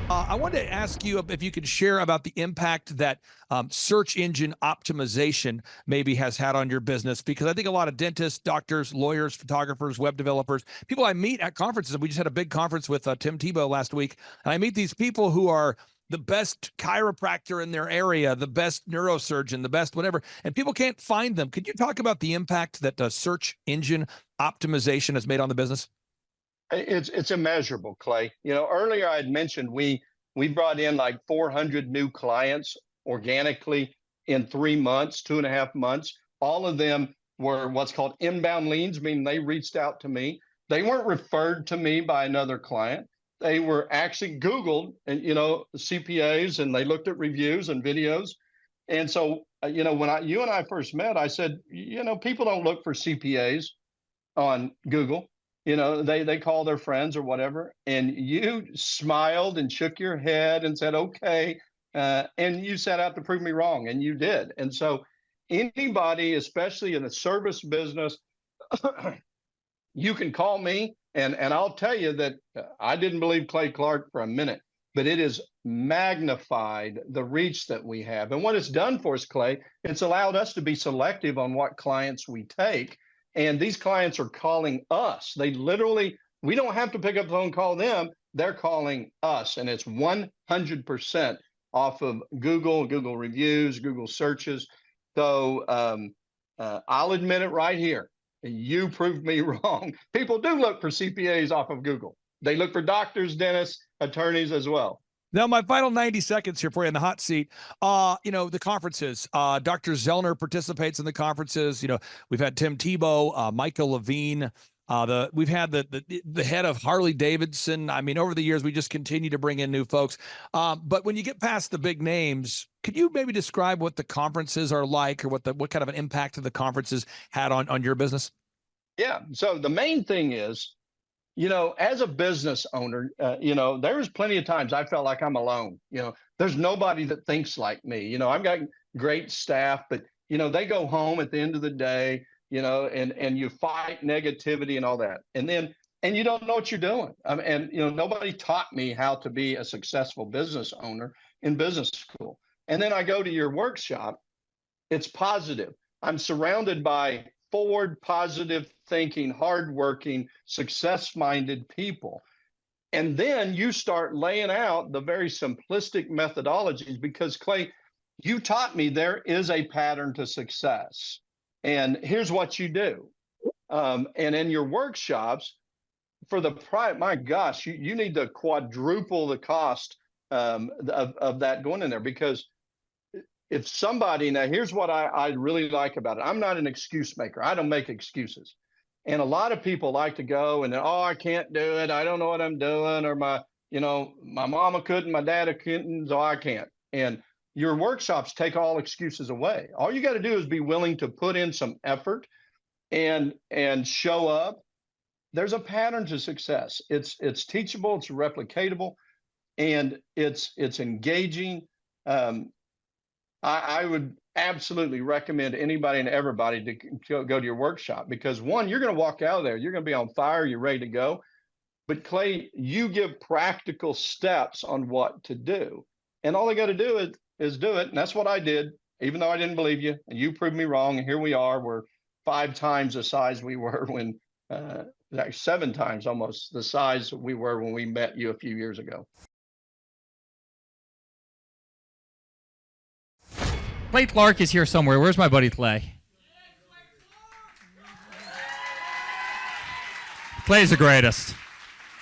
I wanted to ask you if you could share about the impact that search engine optimization maybe has had on your business, because I think a lot of dentists, doctors, lawyers, photographers, web developers, people I meet at conferences. We just had a big conference with Tim Tebow last week, and I meet these people who are the best chiropractor in their area, the best neurosurgeon, the best whatever, and people can't find them. Could you talk about the impact that search engine optimization has made on the business? It's immeasurable, Clay. Earlier I had mentioned we brought in like 400 new clients organically in 3 months, 2.5 months. All of them were what's called inbound leads, meaning they reached out to me. They weren't referred to me by another client. They were actually Googled and CPAs, and they looked at reviews and videos. And so when you and I first met, I said, people don't look for CPAs on Google. They call their friends or whatever, and you smiled and shook your head and said, okay. And you set out to prove me wrong, and you did. And so anybody, especially in the service business, you can call me, and I'll tell you that I didn't believe Clay Clark for a minute, but it has magnified the reach that we have. And what it's done for us, Clay, it's allowed us to be selective on what clients we take. And these clients are calling us. We don't have to pick up the phone and call them. They're calling us. And it's 100% off of Google reviews, Google searches. So I'll admit it right here. You proved me wrong. People do look for CPAs off of Google. They look for doctors, dentists, attorneys as well. Now, my final 90 seconds here for you in the hot seat. The conferences. Dr. Zellner participates in the conferences. We've had Tim Tebow, Michael Levine. We've had the head of Harley Davidson. I mean, over the years, we just continue to bring in new folks. But when you get past the big names, could you maybe describe what the conferences are like, or what kind of an impact the conferences had on your business? Yeah. So the main thing is, as a business owner, there's plenty of times I felt like I'm alone. There's nobody that thinks like me. I've got great staff, but, they go home at the end of the day, and you fight negativity and all that. And you don't know what you're doing. And nobody taught me how to be a successful business owner in business school. And then I go to your workshop. It's positive. I'm surrounded by forward, positive thinking, hardworking, success-minded people. And then you start laying out the very simplistic methodologies, because Clay, you taught me there is a pattern to success. And here's what you do. And in your workshops, for the price, my gosh, you need to quadruple the cost of that going in there, because if somebody, now here's what I really like about it. I'm not an excuse maker. I don't make excuses. And a lot of people like to go and, I can't do it. I don't know what I'm doing. Or my mama couldn't, my dad couldn't, so I can't. And your workshops take all excuses away. All you got to do is be willing to put in some effort and show up. There's a pattern to success. It's teachable, it's replicatable, and it's engaging. I would absolutely recommend anybody and everybody to go to your workshop, because one, you're going to walk out of there, you're going to be on fire, you're ready to go. But Clay, you give practical steps on what to do, and all they got to do is do it. And that's what I did, even though I didn't believe you, and you proved me wrong. And here we are. We're 5 times the size we were when, like 7 times almost the size we were when we met you a few years ago. Clay Clark is here somewhere. Where's my buddy Clay? Clay's the greatest.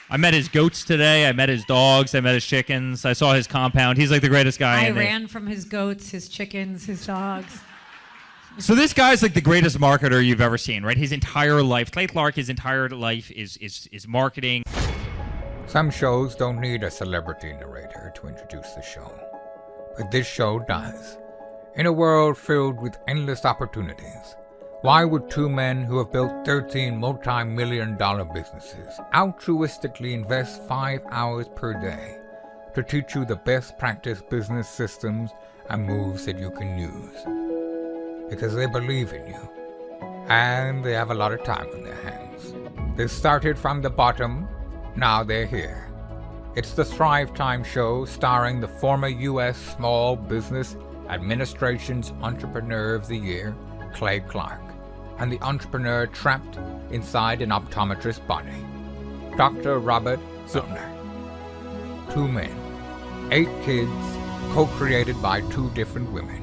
I met his goats today. I met his dogs. I met his chickens. I saw his compound. He's like the greatest guy. I ran from his goats, his chickens, his dogs. So this guy's like the greatest marketer you've ever seen, right? His entire life, Clay Clark, his entire life is marketing. Some shows don't need a celebrity narrator to introduce the show, but this show does. In a world filled with endless opportunities, why would 2 men who have built 13 multi-million-dollar businesses altruistically invest 5 hours per day to teach you the best practice business systems and moves that you can use? Because they believe in you, and they have a lot of time on their hands. They started from the bottom, now they're here. It's the Thrivetime show starring the former U.S. Small Business Administration's Entrepreneur of the Year, Clay Clark, and the entrepreneur trapped inside an optometrist's body, Dr. Robert Zillner. 2 men, 8 kids, co-created by 2 different women,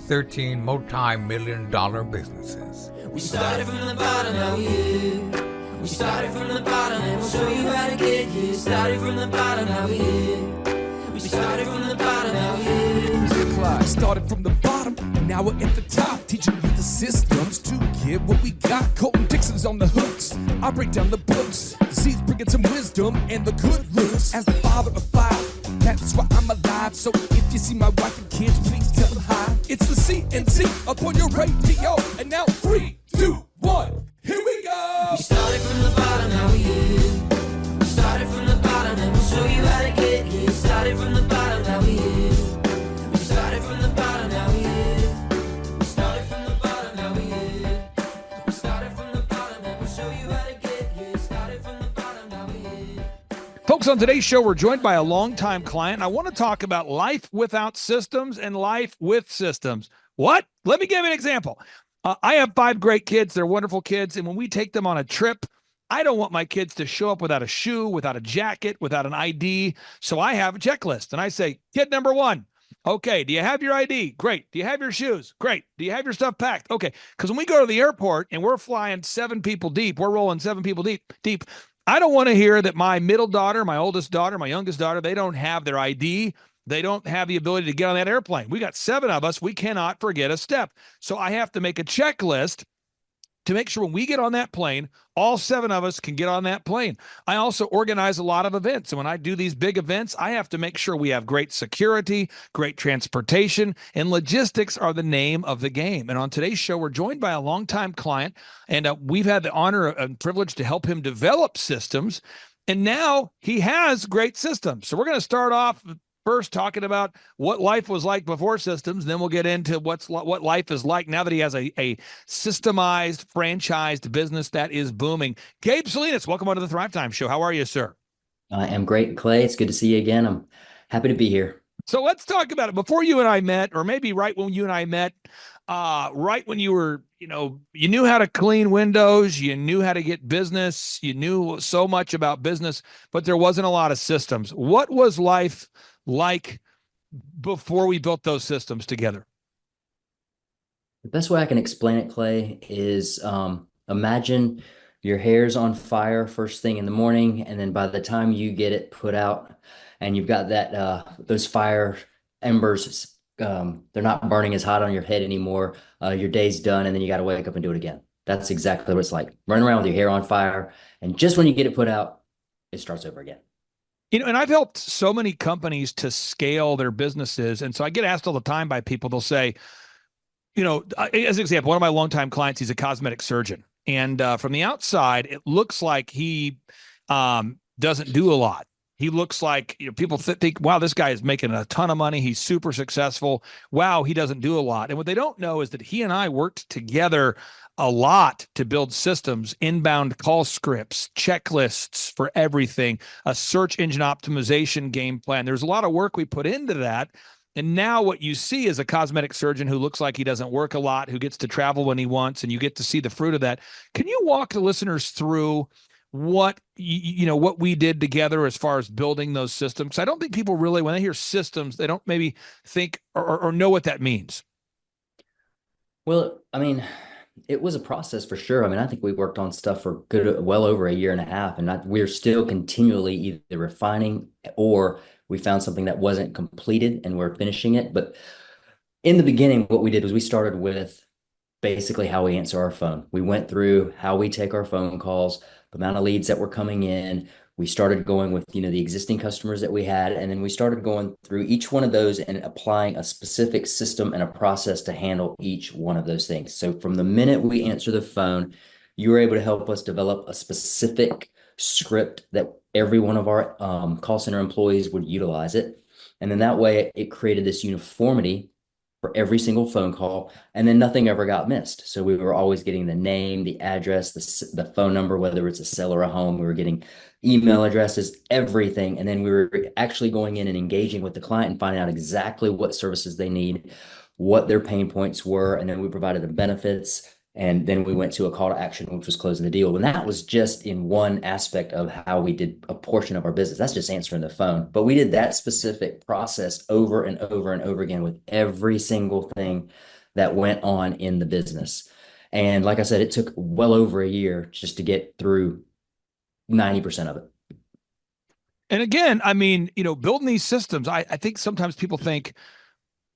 13 multi-million-dollar businesses. We started from the bottom, now we're here. We started from the bottom and we'll show you how to get here. Started from the bottom, now we're here. We started from the bottom, now we're here. Started from the bottom, now we're at the top. Teaching you the systems to get what we got. Colton Dixon's on the hooks, I break down the books. Z's bringing some wisdom and the good looks. As the father of 5, that's why I'm alive. So if you see my wife and kids, please tell them hi. It's the CNC up on your radio. And now 3, 2, 1, here we go. We started from the bottom, now we're here. We started from the bottom and we'll show you how to get here. Started from the bottom, now we're here. We started from the bottom, now we're here. We started from the bottom, now we're here. We started from the bottom and we'll show you how to get here. Started from the bottom, now we're here. Folks, on today's show, we're joined by a longtime client. I want to talk about life without systems and life with systems. What? Let me give you an example. I have 5 great kids. They're wonderful kids. And when we take them on a trip, I don't want my kids to show up without a shoe, without a jacket, without an ID. So I have a checklist and I say, kid number 1, okay, do you have your ID? Great. Do you have your shoes? Great. Do you have your stuff packed? Okay. Because when we go to the airport and we're flying 7 people deep, we're rolling 7 people deep. I don't want to hear that my middle daughter, my oldest daughter, my youngest daughter, they don't have their ID. They don't have the ability to get on that airplane. We got 7 of us. We cannot forget a step. So I have to make a checklist to make sure when we get on that plane, all 7 of us can get on that plane. I also organize a lot of events. And when I do these big events, I have to make sure we have great security, great transportation, and logistics are the name of the game. And on today's show, we're joined by a longtime client, and we've had the honor and privilege to help him develop systems. And now he has great systems. So we're going to start off first talking about what life was like before systems. Then we'll get into what life is like now that he has a systemized, franchised business that is booming. Gabe Salinas, welcome onto the Thrivetime Show. How are you, sir? I am great, Clay. It's good to see you again. I'm happy to be here. So let's talk about it. Before you and I met, or maybe right when you and I met, right when you were, you knew how to clean windows, you knew how to get business, you knew so much about business, but there wasn't a lot of systems. What was life like before we built those systems together? The best way I can explain it, Clay, is imagine your hair's on fire first thing in the morning, and then by the time you get it put out and you've got that those fire embers, they're not burning as hot on your head anymore. Your day's done, and then you got to wake up and do it again. That's exactly what it's like. Running around with your hair on fire, and just when you get it put out, it starts over again. And I've helped so many companies to scale their businesses. And so I get asked all the time by people, they'll say, as an example, one of my longtime clients, he's a cosmetic surgeon. And from the outside, it looks like he doesn't do a lot. He looks like, people think, wow, this guy is making a ton of money. He's super successful. Wow, he doesn't do a lot. And what they don't know is that he and I worked together a lot to build systems, inbound call scripts, checklists for everything, a search engine optimization game plan. There's a lot of work we put into that. And now what you see is a cosmetic surgeon who looks like he doesn't work a lot, who gets to travel when he wants, and you get to see the fruit of that. Can you walk the listeners through what what we did together as far as building those systems? I don't think people really, when they hear systems, they don't maybe think or know what that means. Well, I mean, it was a process for sure. I think we worked on stuff for well over a year and a half, and we're still continually either refining or we found something that wasn't completed and we're finishing it. But in the beginning, what we did was we started with basically how we answer our phone. We went through how we take our phone calls, the amount of leads that were coming in. We started going with, the existing customers that we had, and then we started going through each one of those and applying a specific system and a process to handle each one of those things. So from the minute we answer the phone, you were able to help us develop a specific script that every one of our call center employees would utilize it. And then that way it created this uniformity for every single phone call, and then nothing ever got missed. So we were always getting the name, the address, the phone number, whether it's a cell or a home. We were getting email addresses, everything. And then we were actually going in and engaging with the client and finding out exactly what services they need, what their pain points were. And then we provided them benefits. And then we went to a call to action, which was closing the deal. And that was just in one aspect of how we did a portion of our business. That's just answering the phone. But we did that specific process over and over and over again with every single thing that went on in the business. And like I said, it took well over a year just to get through 90% of it. And again, I mean, building these systems, I think sometimes people think,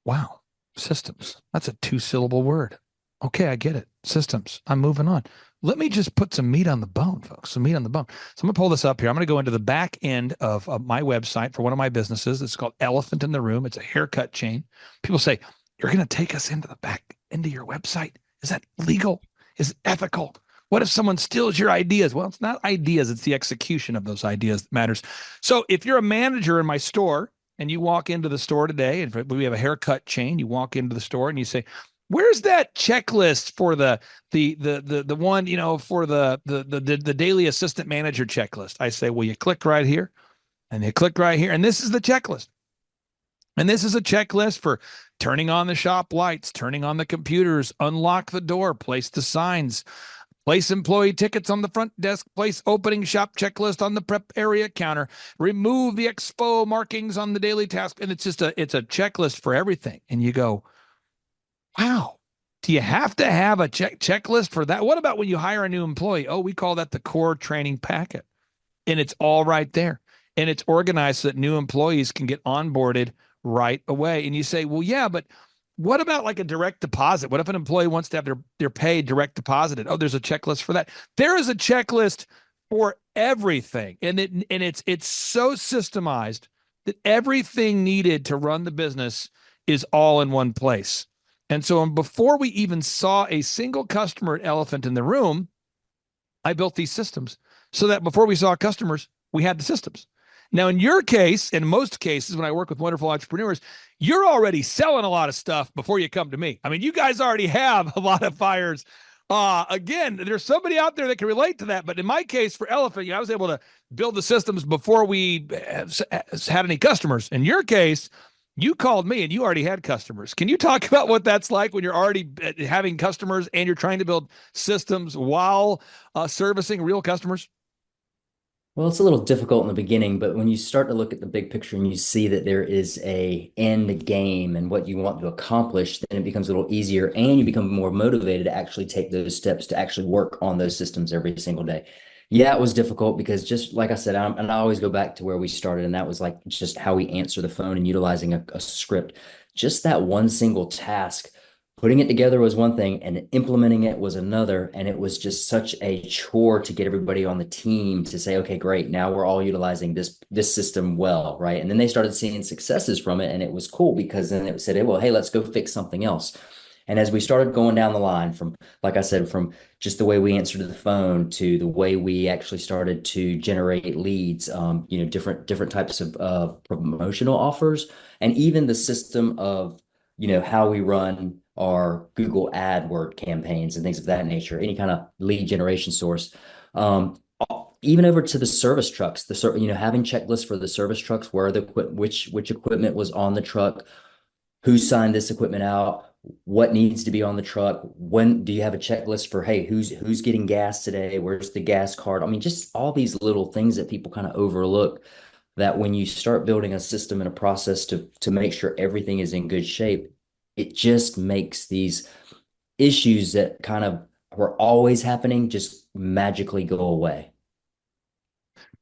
wow, systems, that's a 2-syllable word. Okay, I get it. Systems. I'm moving on. Let me just put some meat on the bone, folks. Some meat on the bone. So I'm going to pull this up here. I'm going to go into the back end of my website for one of my businesses. It's called Elephant in the Room. It's a haircut chain. People say, you're going to take us into the back into your website? Is that legal? Is it ethical? What if someone steals your ideas? Well, it's not ideas. It's the execution of those ideas that matters. So if you're a manager in my store and you walk into the store today, and we have a haircut chain, you walk into the store and you say, where's that checklist for the one, for the daily assistant manager checklist? I say, well, you click right here and you click right here. And this is the checklist. And this is a checklist for turning on the shop lights, turning on the computers, unlock the door, place the signs, place employee tickets on the front desk, place opening shop checklist on the prep area counter, remove the expo markings on the daily task. And it's a checklist for everything. And you go, wow, do you have to have a checklist for that? What about when you hire a new employee? Oh, we call that the core training packet. And it's all right there. And it's organized so that new employees can get onboarded right away. And you say, well, yeah, but what about like a direct deposit? What if an employee wants to have their pay direct deposited? Oh, there's a checklist for that. There is a checklist for everything. And it's so systemized that everything needed to run the business is all in one place. And so before we even saw a single customer at Elephant in the Room, I built these systems so that before we saw customers, we had the systems. Now, in your case, in most cases, when I work with wonderful entrepreneurs, you're already selling a lot of stuff before you come to me. I mean, you guys already have a lot of fires. Again, there's somebody out there that can relate to that. But in my case, for Elephant, I was able to build the systems before we had any customers. In your case, you called me and you already had customers. Can you talk about what that's like when you're already having customers and you're trying to build systems while servicing real customers? Well, it's a little difficult in the beginning, but when you start to look at the big picture and you see that there is a end game and what you want to accomplish, then it becomes a little easier and you become more motivated to actually take those steps to actually work on those systems every single day. Yeah, it was difficult because just like I said, and I always go back to where we started, and that was like just how we answer the phone and utilizing a script. Just that one single task, putting it together was one thing and implementing it was another. And it was just such a chore to get everybody on the team to say, okay, great. Now we're all utilizing this system well, right? And then they started seeing successes from it. And it was cool because then it said, well, hey, let's go fix something else. And as we started going down the line from, like I said, from just the way we answered the phone to the way we actually started to generate leads, different types of promotional offers, and even the system of, how we run our Google AdWord campaigns and things of that nature, any kind of lead generation source. Even over to the service trucks, having checklists for the service trucks, where which equipment was on the truck, who signed this equipment out, what needs to be on the truck, when do you have a checklist for, hey, who's getting gas today, where's the gas card? I mean, just all these little things that people kind of overlook, that when you start building a system and a process to make sure everything is in good shape, it just makes these issues that kind of were always happening just magically go away.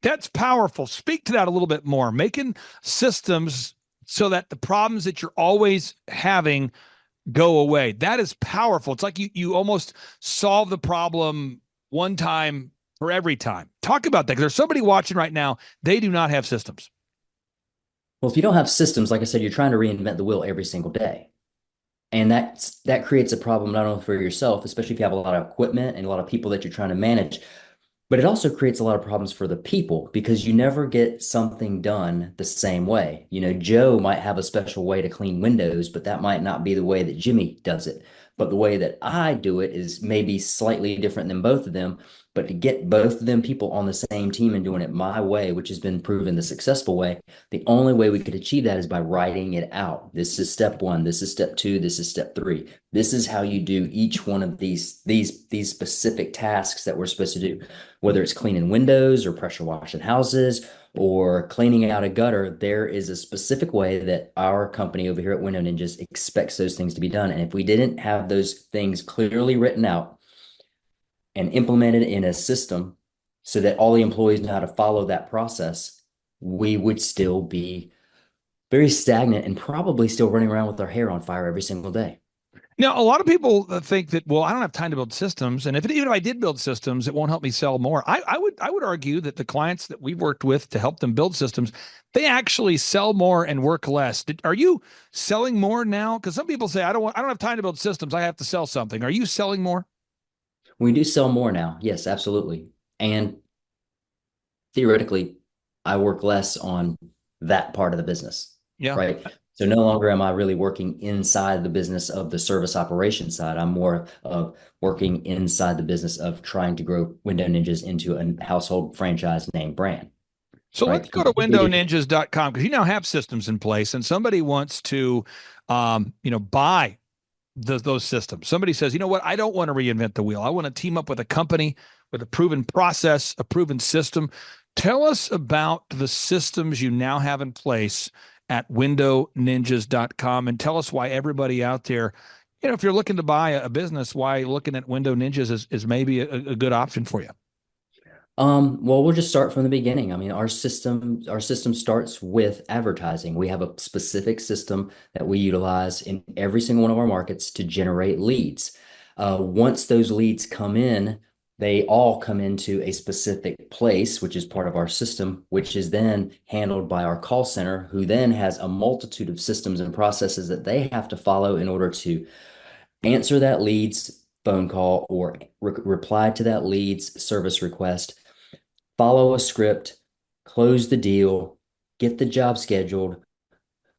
That's powerful. Speak to that a little bit more. Making systems so that the problems that you're always having go away. That is powerful. It's like you almost solve the problem one time for every time. Talk about that, because there's somebody watching right now, they do not have systems. Well, if you don't have systems, like I said, you're trying to reinvent the wheel every single day. And that creates a problem not only for yourself, especially if you have a lot of equipment and a lot of people that you're trying to manage, but it also creates a lot of problems for the people because you never get something done the same way. Joe might have a special way to clean windows, but that might not be the way that Jimmy does it. But the way that I do it is maybe slightly different than both of them. But to get both of them people on the same team and doing it my way, which has been proven the successful way, the only way we could achieve that is by writing it out. This is step one. This is step two. This is step three. This is how you do each one of these specific tasks that we're supposed to do, whether it's cleaning windows or pressure washing houses or cleaning out a gutter. There is a specific way that our company over here at Window Ninjas expects those things to be done. And if we didn't have those things clearly written out and implemented in a system so that all the employees know how to follow that process, we would still be very stagnant and probably still running around with our hair on fire every single day. Now, a lot of people think that, well, I don't have time to build systems, and even if I did build systems, it won't help me sell more. I would argue that the clients that we've worked with to help them build systems, they actually sell more and work less. Are you selling more now? Because some people say, I don't have time to build systems. I have to sell something. Are you selling more? We do sell more now. Yes, absolutely. And theoretically, I work less on that part of the business. Yeah. Right. So no longer am I really working inside the business of the service operations side. I'm more of working inside the business of trying to grow Window Ninjas into a household franchise name brand. So right? let's go to windowninjas.com, because you now have systems in place and somebody wants to, buy those systems. Somebody says, you know what, I don't want to reinvent the wheel. I want to team up with a company with a proven process, a proven system. Tell us about the systems you now have in place at windowninjas.com, and tell us why everybody out there, if you're looking to buy a business, why looking at Window Ninjas is maybe a good option for you. Well, we'll just start from the beginning. I mean, our system starts with advertising. We have a specific system that we utilize in every single one of our markets to generate leads. Once those leads come in, they all come into a specific place, which is part of our system, which is then handled by our call center, who then has a multitude of systems and processes that they have to follow in order to answer that lead's phone call or reply to that lead's service request, follow a script, close the deal, get the job scheduled,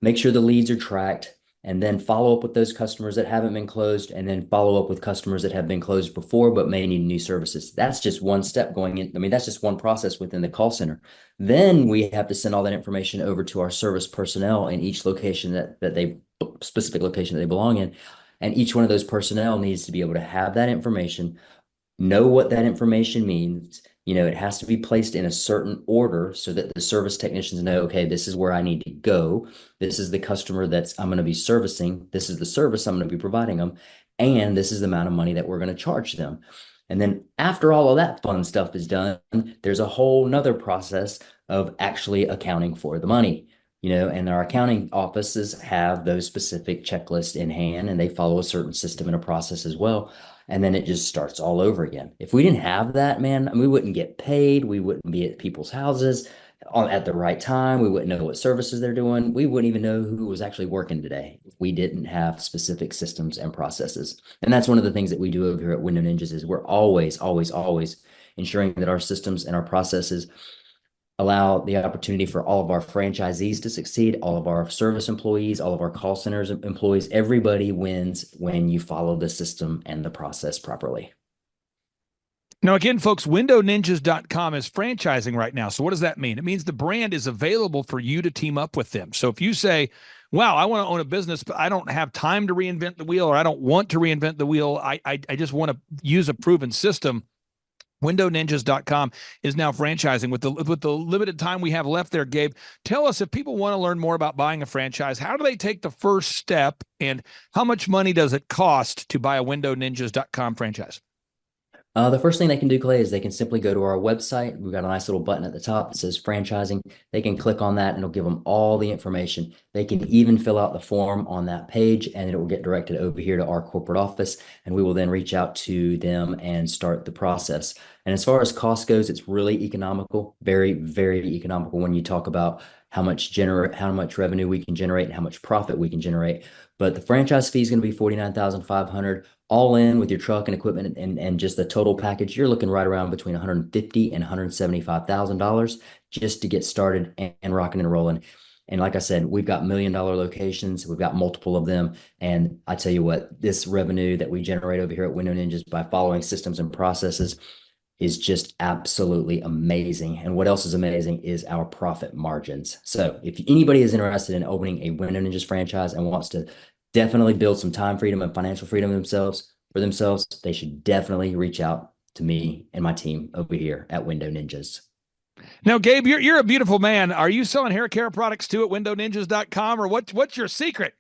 make sure the leads are tracked, and then follow up with those customers that haven't been closed, and then follow up with customers that have been closed before but may need new services. That's just one step going in. I mean, that's just one process within the call center. Then we have to send all that information over to our service personnel in each location specific location that they belong in. And each one of those personnel needs to be able to have that information, know what that information means. It has to be placed in a certain order so that the service technicians know, okay, this is where I need to go. This is the customer I'm going to be servicing. This is the service I'm going to be providing them. And this is the amount of money that we're going to charge them. And then after all of that fun stuff is done, there's a whole nother process of actually accounting for the money. And our accounting offices have those specific checklists in hand, and they follow a certain system and a process as well. And then it just starts all over again. If we didn't have that, man, we wouldn't get paid. We wouldn't be at people's houses at the right time. We wouldn't know what services they're doing. We wouldn't even know who was actually working today if we didn't have specific systems and processes. And that's one of the things that we do over here at Window Ninjas is we're always, always, always ensuring that our systems and our processes allow the opportunity for all of our franchisees to succeed, all of our service employees, all of our call centers employees. Everybody wins when you follow the system and the process properly. Now, again, folks, windowninjas.com is franchising right now. So what does that mean? It means the brand is available for you to team up with them. So if you say, wow, I want to own a business, but I don't have time to reinvent the wheel, or I don't want to reinvent the wheel, I just want to use a proven system, windowninjas.com is now franchising. With the limited time we have left there, Gabe, tell us, if people want to learn more about buying a franchise, how do they take the first step, and how much money does it cost to buy a windowninjas.com franchise? The first thing they can do, Clay, is they can simply go to our website. We've got a nice little button at the top that says franchising. They can click on that and it'll give them all the information. They can even fill out the form on that page and it will get directed over here to our corporate office, and we will then reach out to them and start the process. And as far as cost goes, it's really economical, very, very economical when you talk about how much revenue we can generate and how much profit we can generate. But the franchise fee is going to be $49,500 all in with your truck and equipment and just the total package. You're looking right around between $150,000 and $175,000 just to get started and rocking and rolling. And like I said, we've got $1 million locations. We've got multiple of them. And I tell you what, this revenue that we generate over here at Window Ninjas by following systems and processes is just absolutely amazing. And what else is amazing is our profit margins. So if anybody is interested in opening a Window Ninjas franchise and wants to definitely build some time freedom and financial freedom for themselves, they should definitely reach out to me and my team over here at Window Ninjas. Now, Gabe, you're a beautiful man. Are you selling hair care products too at windowninjas.com, or what's your secret?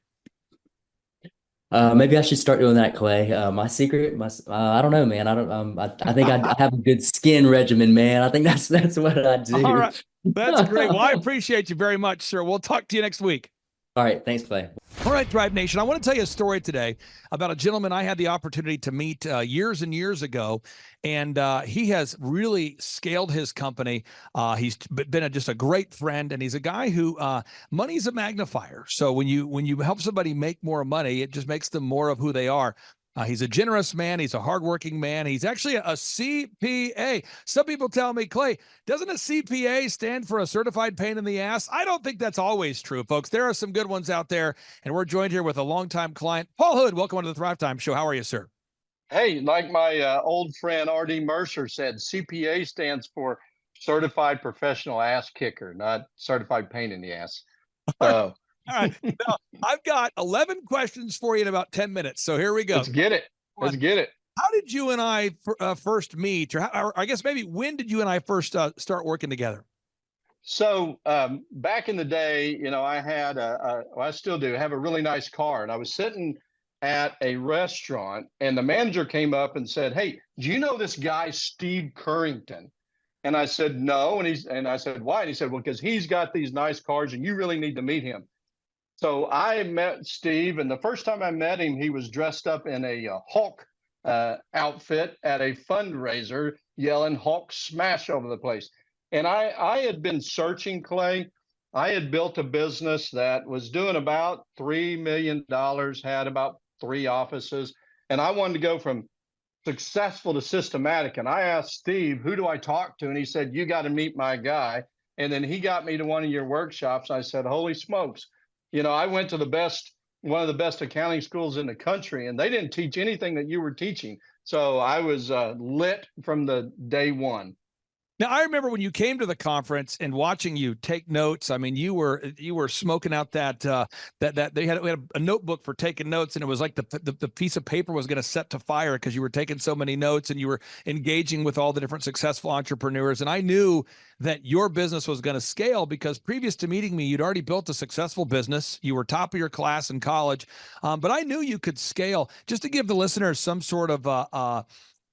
Maybe I should start doing that, Clay. My secret, I don't know, man. I think I have a good skin regimen, man. I think that's what I do. All right. That's great. Well, I appreciate you very much, sir. We'll talk to you next week. All right. Thanks, Clay. All right, Thrive Nation. I want to tell you a story today about a gentleman I had the opportunity to meet years and years ago, and he has really scaled his company. He's been just a great friend, and he's a guy who money's a magnifier. So when you help somebody make more money, it just makes them more of who they are. He's a generous man. He's a hardworking man. He's actually a CPA. Some people tell me, Clay, doesn't a CPA stand for a certified pain in the ass? I don't think that's always true, folks. There are some good ones out there, and we're joined here with a longtime client, Paul Hood. Welcome to the Thrivetime Show. How are you, sir? Hey, like my old friend R.D. Mercer said, CPA stands for Certified Professional Ass Kicker, not Certified Pain in the Ass. So. All right. Now, I've got 11 questions for you in about 10 minutes. So here we go. Let's get it. Let's get it. How did you and I first meet? Or I guess maybe when did you and I first start working together? So back in the day, I had well, I still do have a really nice car. And I was sitting at a restaurant and the manager came up and said, "Hey, do you know this guy, Steve Currington?" And I said, "No." And I said, "Why?" And he said, "Well, because he's got these nice cars and you really need to meet him." So I met Steve, and the first time I met him, he was dressed up in a Hulk outfit at a fundraiser, yelling Hulk smash over the place. And I had been searching, Clay. I had built a business that was doing about $3 million, had about 3 offices, and I wanted to go from successful to systematic. And I asked Steve, "Who do I talk to?" And he said, "You got to meet my guy." And then he got me to one of your workshops. I said, "Holy smokes. I went to one of the best accounting schools in the country, and they didn't teach anything that you were teaching." So I was lit from the day one. Now, I remember when you came to the conference and watching you take notes. I mean, you were smoking out that we had a notebook for taking notes, and it was like the piece of paper was going to set to fire because you were taking so many notes and you were engaging with all the different successful entrepreneurs. And I knew that your business was going to scale because previous to meeting me, you'd already built a successful business. You were top of your class in college, but I knew you could scale. Just to give the listeners some sort of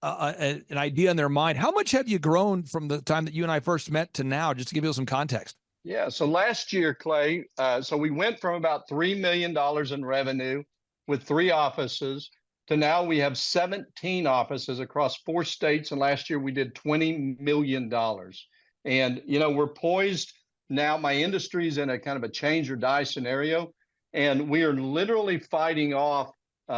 an idea in their mind, how much have you grown from the time that you and I first met to now, just to give you some context? Yeah. So last year, Clay, so we went from about $3 million in revenue with 3 offices to now we have 17 offices across 4 states. And last year we did $20 million. And, we're poised now. My industry is in a kind of a change or die scenario. And we are literally fighting off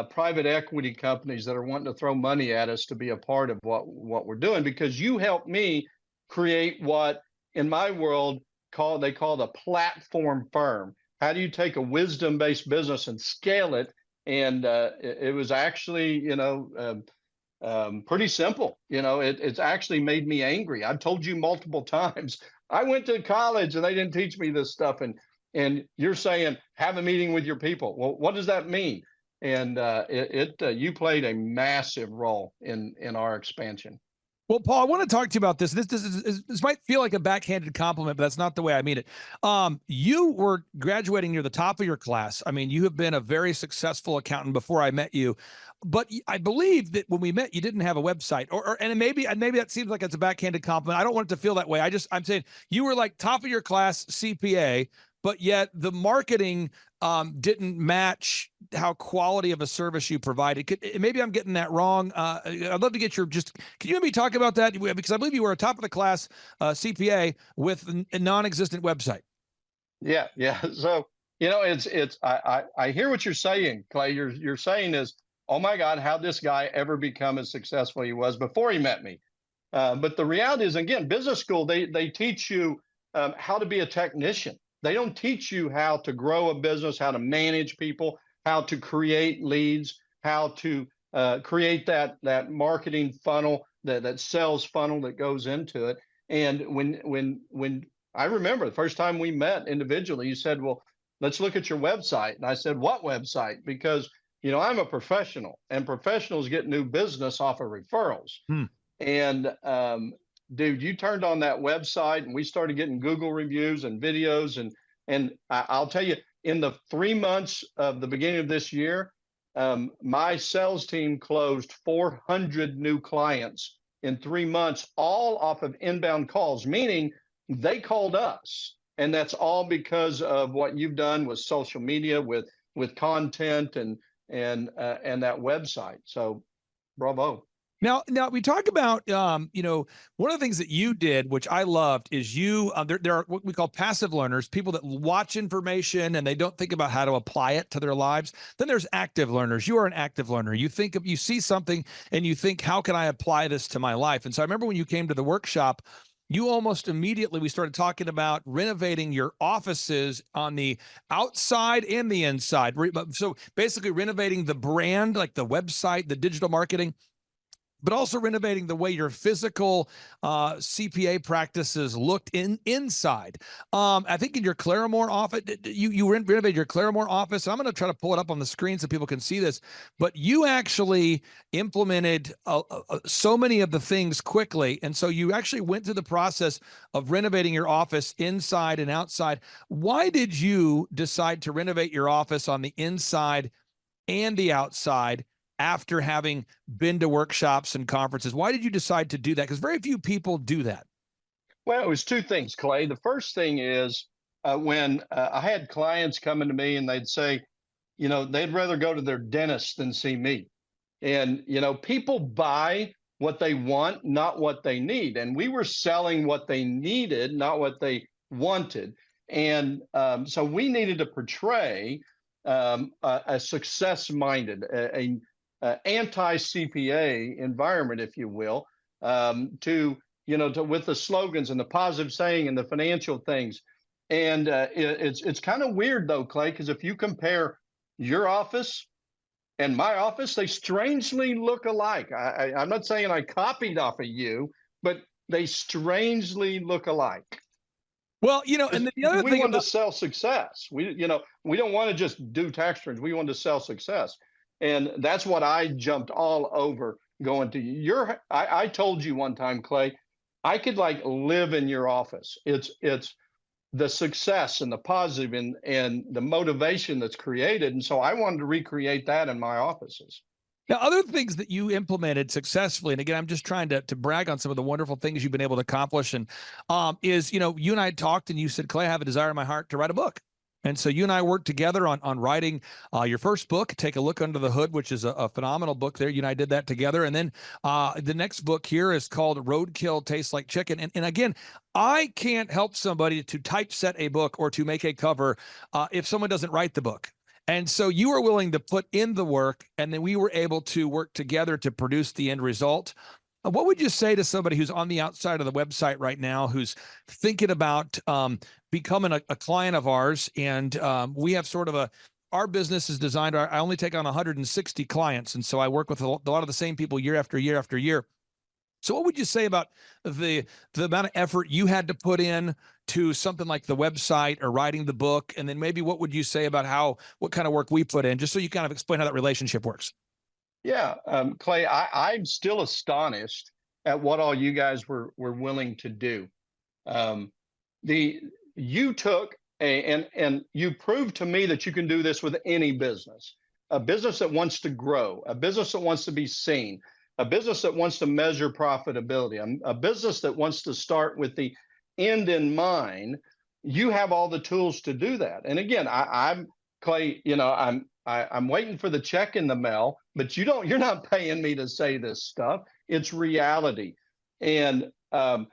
private equity companies that are wanting to throw money at us to be a part of what we're doing, because you helped me create what in my world they call the platform firm. How do you take a wisdom-based business and scale it? And it was actually, pretty simple. It's actually made me angry. I've told you multiple times, I went to college and they didn't teach me this stuff. And you're saying, have a meeting with your people. Well, what does that mean? And you played a massive role in our expansion. Well, Paul, I want to talk to you about this. This might feel like a backhanded compliment, but that's not the way I mean it. You were graduating near the top of your class. I mean, you have been a very successful accountant before I met you, but I believe that when we met, you didn't have a website, and maybe that seems like it's a backhanded compliment. I don't want it to feel that way. I'm saying you were like top of your class CPA, but yet the marketing didn't match how quality of a service you provided. Maybe I'm getting that wrong. I'd love to get can you maybe talk about that? Because I believe you were a top of the class CPA with a non-existent website. Yeah. So, I hear what you're saying, Clay. You're saying is, oh my God, how'd this guy ever become as successful he was before he met me? But the reality is, again, business school, they teach you how to be a technician. They don't teach you how to grow a business, how to manage people, how to create leads, how to create that marketing funnel, that sales funnel that goes into it. And when I remember the first time we met individually, you said, "Well, let's look at your website." And I said, "What website?" Because I'm a professional, and professionals get new business off of referrals. Hmm. And dude, you turned on that website, and we started getting Google reviews and videos, and I'll tell you, in the 3 months of the beginning of this year, my sales team closed 400 new clients in 3 months, all off of inbound calls, meaning they called us. And that's all because of what you've done with social media, with content and that website. So bravo. Now we talk about, one of the things that you did, which I loved, is there are what we call passive learners, people that watch information and they don't think about how to apply it to their lives. Then there's active learners. You are an active learner. You see something and you think, how can I apply this to my life? And so I remember when you came to the workshop, you almost immediately, we started talking about renovating your offices on the outside and the inside. So basically renovating the brand, like the website, the digital marketing, but also renovating the way your physical CPA practices looked inside. I think in your Claremore office, you renovated your Claremore office. I'm going to try to pull it up on the screen so people can see this. But you actually implemented so many of the things quickly. And so you actually went through the process of renovating your office inside and outside. Why did you decide to renovate your office on the inside and the outside after having been to workshops and conferences? Why did you decide to do that? Because very few people do that. Well, it was two things, Clay. The first thing is when I had clients coming to me and they'd say, they'd rather go to their dentist than see me. And, people buy what they want, not what they need. And we were selling what they needed, not what they wanted. And so we needed to portray a success-minded, a anti-CPA environment, if you will, to with the slogans and the positive saying and the financial things. And it's kind of weird though, Clay, because if you compare your office and my office, they strangely look alike. I'm not saying I copied off of you, but they strangely look alike. Well, and the other we thing wanted to sell success. We don't want to just do tax returns. We want to sell success. And that's what I jumped all over going to I told you one time, Clay, I could live in your office. It's the success and the positive and the motivation that's created. And so I wanted to recreate that in my offices. Now, other things that you implemented successfully, and again, I'm just trying to brag on some of the wonderful things you've been able to accomplish, and is, you and I talked and you said, Clay, I have a desire in my heart to write a book. And so you and I worked together on writing your first book, Take a Look Under the Hood, which is a phenomenal book there. You and I did that together. And then the next book here is called Roadkill Tastes Like Chicken. And again, I can't help somebody to typeset a book or to make a cover if someone doesn't write the book. And so you were willing to put in the work, and then we were able to work together to produce the end result. What would you say to somebody who's on the outside of the website right now, who's thinking about becoming a client of ours? And we have sort of our business is designed, I only take on 160 clients. And so I work with a lot of the same people year after year after year. So what would you say about the amount of effort you had to put in to something like the website or writing the book? And then maybe what would you say about what kind of work we put in, just so you kind of explain how that relationship works? Yeah, Clay, I'm still astonished at what all you guys were willing to do. You took and you proved to me that you can do this with any business, a business that wants to grow, a business that wants to be seen, a business that wants to measure profitability, a business that wants to start with the end in mind. You have all the tools to do that. And again, I'm Clay, I'm waiting for the check in the mail, but you're not paying me to say this stuff. It's reality. And I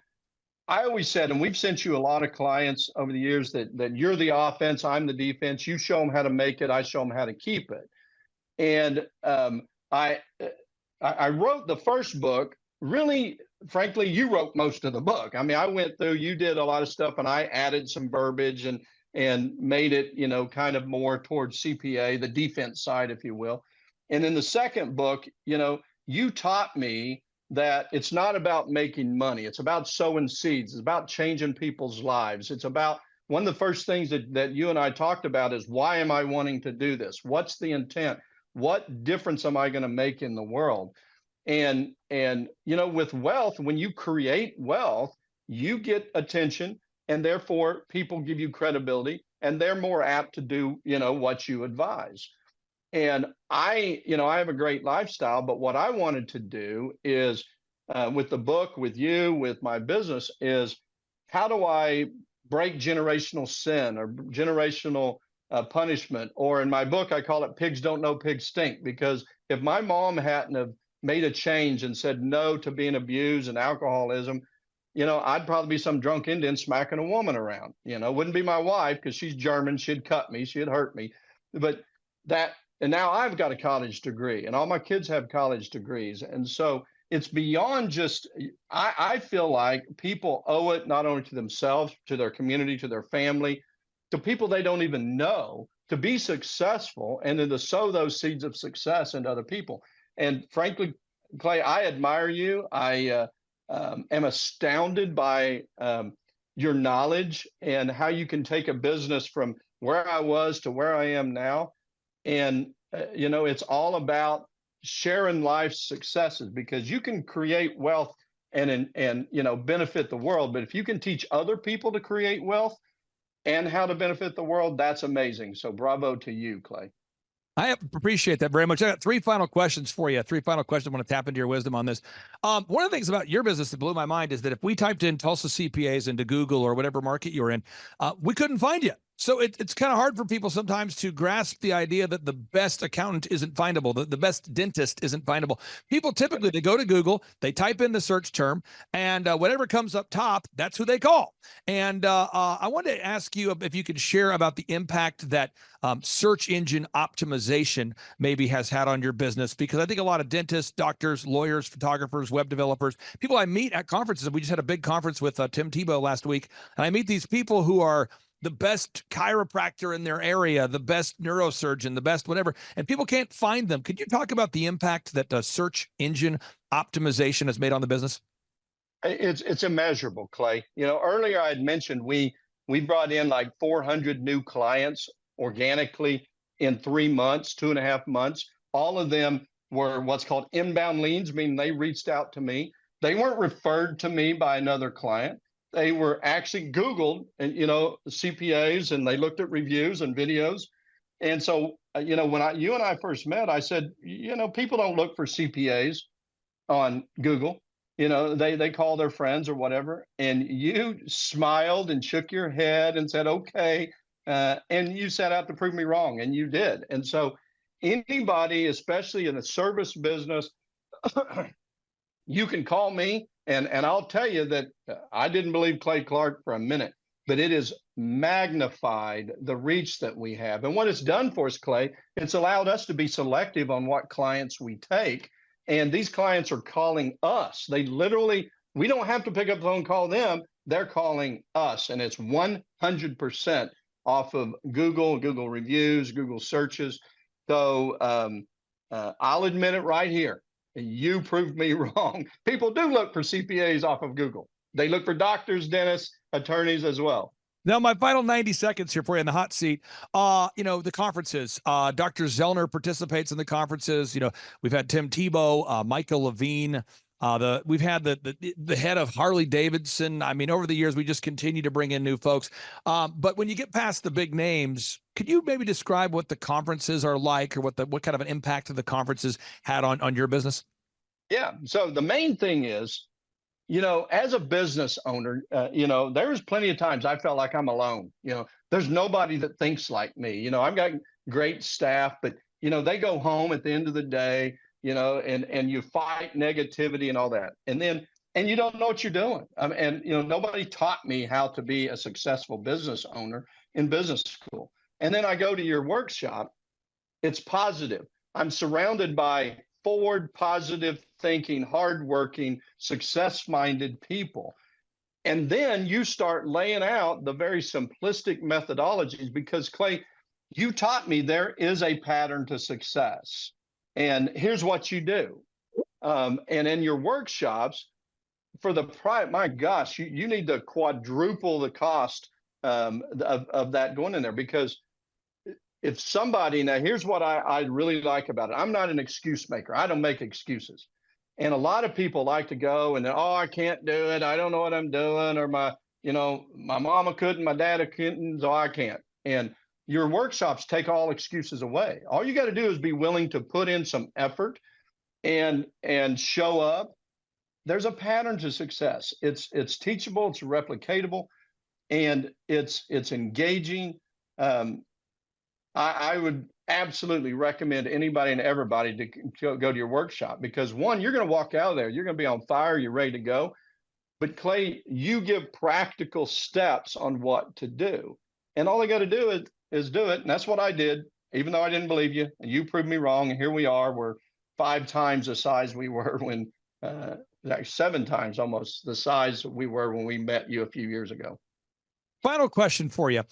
always said, and we've sent you a lot of clients over the years, that you're the offense, I'm the defense. You show them how to make it, I show them how to keep it. And I wrote the first book. Really, frankly, you wrote most of the book. I mean, I went through, you did a lot of stuff, and I added some verbiage and and made it, kind of more towards CPA, the defense side, if you will. And in the second book, you taught me that it's not about making money. It's about sowing seeds. It's about changing people's lives. It's about one of the first things that you and I talked about is, why am I wanting to do this? What's the intent? What difference am I going to make in the world? And with wealth, when you create wealth, you get attention, and therefore people give you credibility, and they're more apt to do, what you advise. And I have a great lifestyle, but what I wanted to do is, with the book, with you, with my business, is how do I break generational sin or generational punishment? Or in my book, I call it "Pigs Don't Know Pigs Stink," because if my mom hadn't have made a change and said no to being abused and alcoholism, I'd probably be some drunk Indian smacking a woman around. Wouldn't be my wife, because she's German. She'd cut me. She'd hurt me. But and now I've got a college degree, and all my kids have college degrees. And so it's beyond just, I feel like people owe it not only to themselves, to their community, to their family, to people they don't even know, to be successful and then to sow those seeds of success into other people. And frankly, Clay, I admire you. I am astounded by your knowledge and how you can take a business from where I was to where I am now. And, it's all about sharing life's successes, because you can create wealth and benefit the world. But if you can teach other people to create wealth and how to benefit the world, that's amazing. So bravo to you, Clay. I appreciate that very much. I got three final questions for you. Three final questions. I want to tap into your wisdom on this. One of the things about your business that blew my mind is that if we typed in Tulsa CPAs into Google or whatever market you're in, we couldn't find you. So it's kind of hard for people sometimes to grasp the idea that the best accountant isn't findable, the best dentist isn't findable. People typically, they go to Google, they type in the search term, and whatever comes up top, that's who they call. And I wanted to ask you if you could share about the impact that search engine optimization maybe has had on your business, because I think a lot of dentists, doctors, lawyers, photographers, web developers, people I meet at conferences. We just had a big conference with Tim Tebow last week, and I meet these people who are the best chiropractor in their area, the best neurosurgeon, the best whatever, and people can't find them. Could you talk about the impact that search engine optimization has made on the business? It's immeasurable, Clay. Earlier I had mentioned we brought in like 400 new clients organically in 3 months, 2.5 months. All of them were what's called inbound leads, meaning they reached out to me. They weren't referred to me by another client. They were actually Googled, and CPAs, and they looked at reviews and videos. And so when you and I first met, I said, people don't look for CPAs on Google. They call their friends or whatever. And you smiled and shook your head and said, okay. And you set out to prove me wrong, and you did. And so anybody, especially in the service business, you can call me, and I'll tell you that I didn't believe Clay Clark for a minute, but it has magnified the reach that we have. And what it's done for us, Clay, it's allowed us to be selective on what clients we take. And these clients are calling us. We don't have to pick up the phone and call them. They're calling us. And it's 100% off of Google reviews, Google searches. So I'll admit it right here. You proved me wrong. People do look for CPAs off of Google. They look for doctors, dentists, attorneys as well. Now, my final 90 seconds here for you in the hot seat. The conferences. Dr. Zellner participates in the conferences. We've had Tim Tebow, Michael Levine. We've had the head of Harley Davidson. I mean, over the years, we just continue to bring in new folks. But when you get past the big names, could you maybe describe what the conferences are like, or what kind of an impact the conferences had on your business? Yeah. So the main thing is, as a business owner, there's plenty of times I felt like I'm alone. There's nobody that thinks like me. I've got great staff, but, they go home at the end of the day, and you fight negativity and all that. And you don't know what you're doing. Nobody taught me how to be a successful business owner in business school. And then I go to your workshop. It's positive. I'm surrounded by forward, positive thinking, hardworking, success-minded people. And then you start laying out the very simplistic methodologies, because Clay, you taught me there is a pattern to success. And here's what you do. And in your workshops, for the price, my gosh, you need to quadruple the cost of that going in there. Because if somebody, now here's what I really like about it. I'm not an excuse maker. I don't make excuses. And a lot of people like to go and, oh, I can't do it. I don't know what I'm doing. Or my mama couldn't, my dad couldn't, so I can't. And your workshops take all excuses away. All you got to do is be willing to put in some effort and show up. There's a pattern to success. It's teachable, it's replicatable, and it's engaging. I would absolutely recommend anybody and everybody to go to your workshop, because one, you're going to walk out of there, you're going to be on fire, you're ready to go. But Clay, you give practical steps on what to do, and all they got to do is do it. And that's what I did, even though I didn't believe you, and you proved me wrong. And here we are, we're 5 times the size we were when, like 7 times almost the size we were when we met you a few years ago. Final question for you.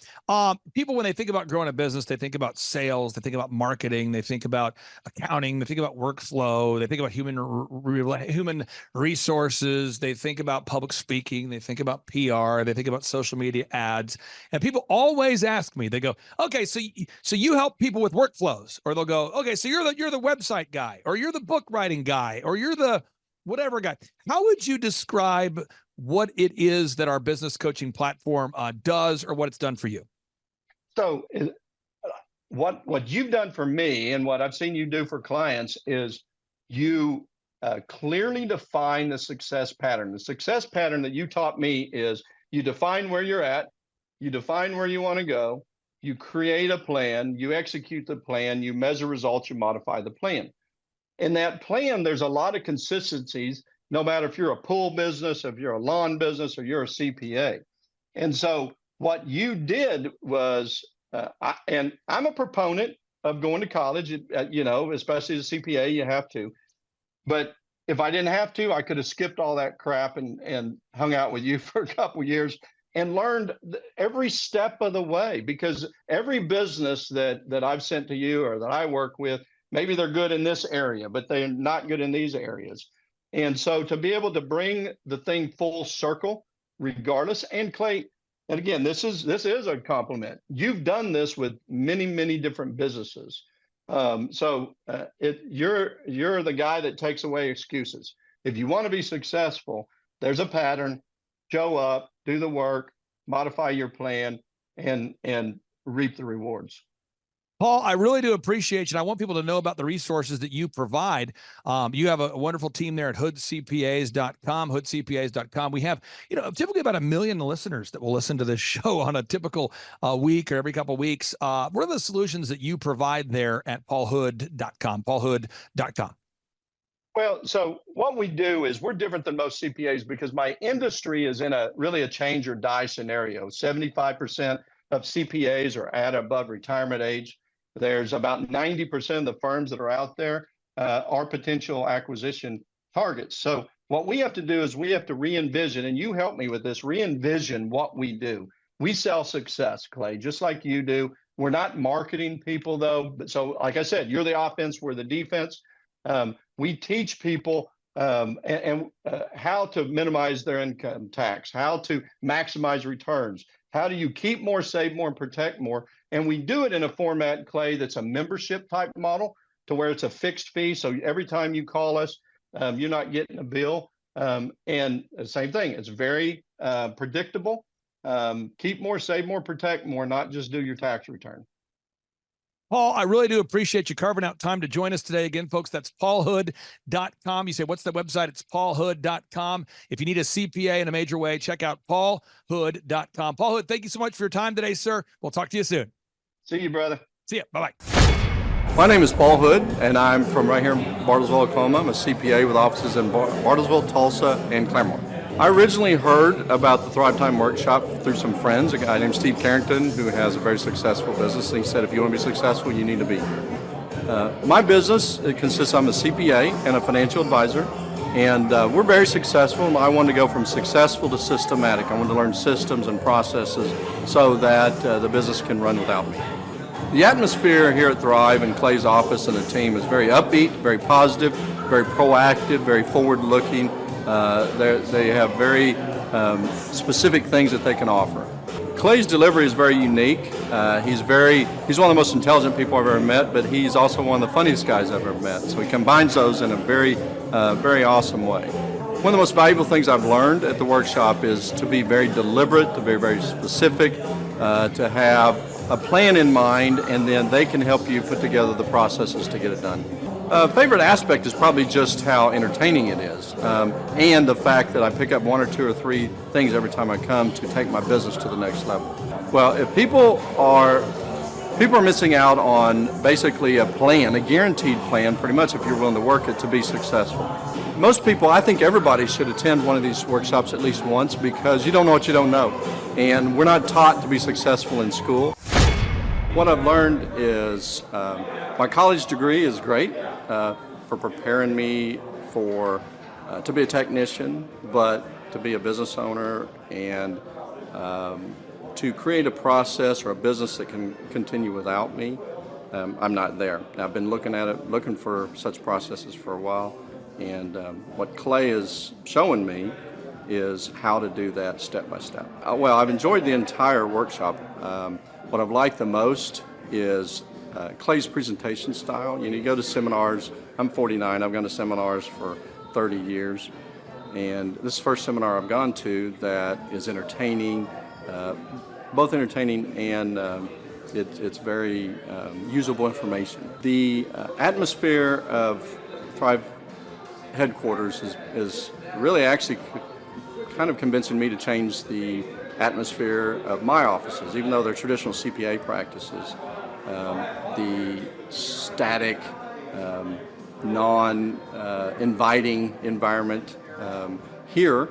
People, when they think about growing a business, they think about sales, they think about marketing, they think about accounting, they think about workflow, they think about human resources, they think about public speaking, they think about PR, they think about social media ads. And people always ask me, they go, okay, so you help people with workflows, or they'll go, okay, so you're the website guy, or you're the book writing guy, or you're the whatever guy. How would you describe what it is that our business coaching platform does, or what it's done for you? So what you've done for me, and what I've seen you do for clients, is you clearly define the success pattern. The success pattern that you taught me is you define where you're at, you define where you want to go, you create a plan, you execute the plan, you measure results, you modify the plan. In that plan, there's a lot of consistencies, no matter if you're a pool business, if you're a lawn business, or you're a CPA. And so what you did was, and I'm a proponent of going to college, especially as a CPA, you have to. But if I didn't have to, I could have skipped all that crap and hung out with you for a couple of years and learned every step of the way. Because every business that I've sent to you or that I work with, maybe they're good in this area, but they're not good in these areas. And so to be able to bring the thing full circle, regardless, and Clay, and again, this is a compliment. You've done this with many, many different businesses. You're the guy that takes away excuses. If you want to be successful, there's a pattern. Show up, do the work, modify your plan, and reap the rewards. Paul, I really do appreciate you. And I want people to know about the resources that you provide. You have a wonderful team there at hoodcpas.com, hoodcpas.com. We have, typically about 1 million listeners that will listen to this show on a typical week or every couple of weeks. What are the solutions that you provide there at paulhood.com, paulhood.com? Well, so what we do is we're different than most CPAs, because my industry is in really a change or die scenario. 75% of CPAs are at above retirement age. There's about 90% of the firms that are out there are potential acquisition targets. So what we have to do is we have to re-envision, and you help me with this, re-envision what we do. We sell success, Clay, just like you do. We're not marketing people, though. But so, like I said, you're the offense, we're the defense. We teach people how to minimize their income tax, how to maximize returns. How do you keep more, save more, and protect more? And we do it in a format, Clay, that's a membership type model, to where it's a fixed fee. So every time you call us, you're not getting a bill. And the same thing, it's very predictable. Keep more, save more, protect more, not just do your tax return. Paul, I really do appreciate you carving out time to join us today. Again, folks, that's paulhood.com. You say, what's the website? It's paulhood.com. If you need a CPA in a major way, check out paulhood.com. Paul Hood, thank you so much for your time today, sir. We'll talk to you soon. See you, brother. See ya. Bye-bye. My name is Paul Hood, and I'm from right here in Bartlesville, Oklahoma. I'm a CPA with offices in Bartlesville, Tulsa, and Claremont. I originally heard about the Thrivetime workshop through some friends, a guy named Steve Carrington, who has a very successful business. And he said, if you want to be successful, you need to be. My business, it consists, I'm a CPA and a financial advisor, And we're very successful. I wanted to go from successful to systematic. I wanted to learn systems and processes so that the business can run without me. The atmosphere here at Thrive and Clay's office and the team is very upbeat, very positive, very proactive, very forward-looking. They have very specific things that they can offer. Clay's delivery is very unique. He's one of the most intelligent people I've ever met, but he's also one of the funniest guys I've ever met. So he combines those in a very awesome way. One of the most valuable things I've learned at the workshop is to be very deliberate, to be very specific, to have a plan in mind, and then they can help you put together the processes to get it done. Favorite aspect is probably just how entertaining it is, and the fact that I pick up 1 or 2 or 3 things every time I come to take my business to the next level. Well, if people are missing out on basically a plan, a guaranteed plan, pretty much if you're willing to work it to be successful. Most people, I think everybody should attend one of these workshops at least once, because you don't know what you don't know, and we're not taught to be successful in school. What I've learned is my college degree is great for preparing me to be a technician, but to be a business owner and to create a process or a business that can continue without me. I'm not there. I've been looking for such processes for a while, and what Clay is showing me is how to do that step by step. Well, I've enjoyed the entire workshop. What I've liked the most is Clay's presentation style. You go to seminars. I'm 49. I've gone to seminars for 30 years. And this is the first seminar I've gone to that is entertaining, both entertaining and it's very usable information. The atmosphere of Thrive headquarters is really actually kind of convincing me to change the atmosphere of my offices, even though they're traditional CPA practices. The static, non-inviting environment. Here,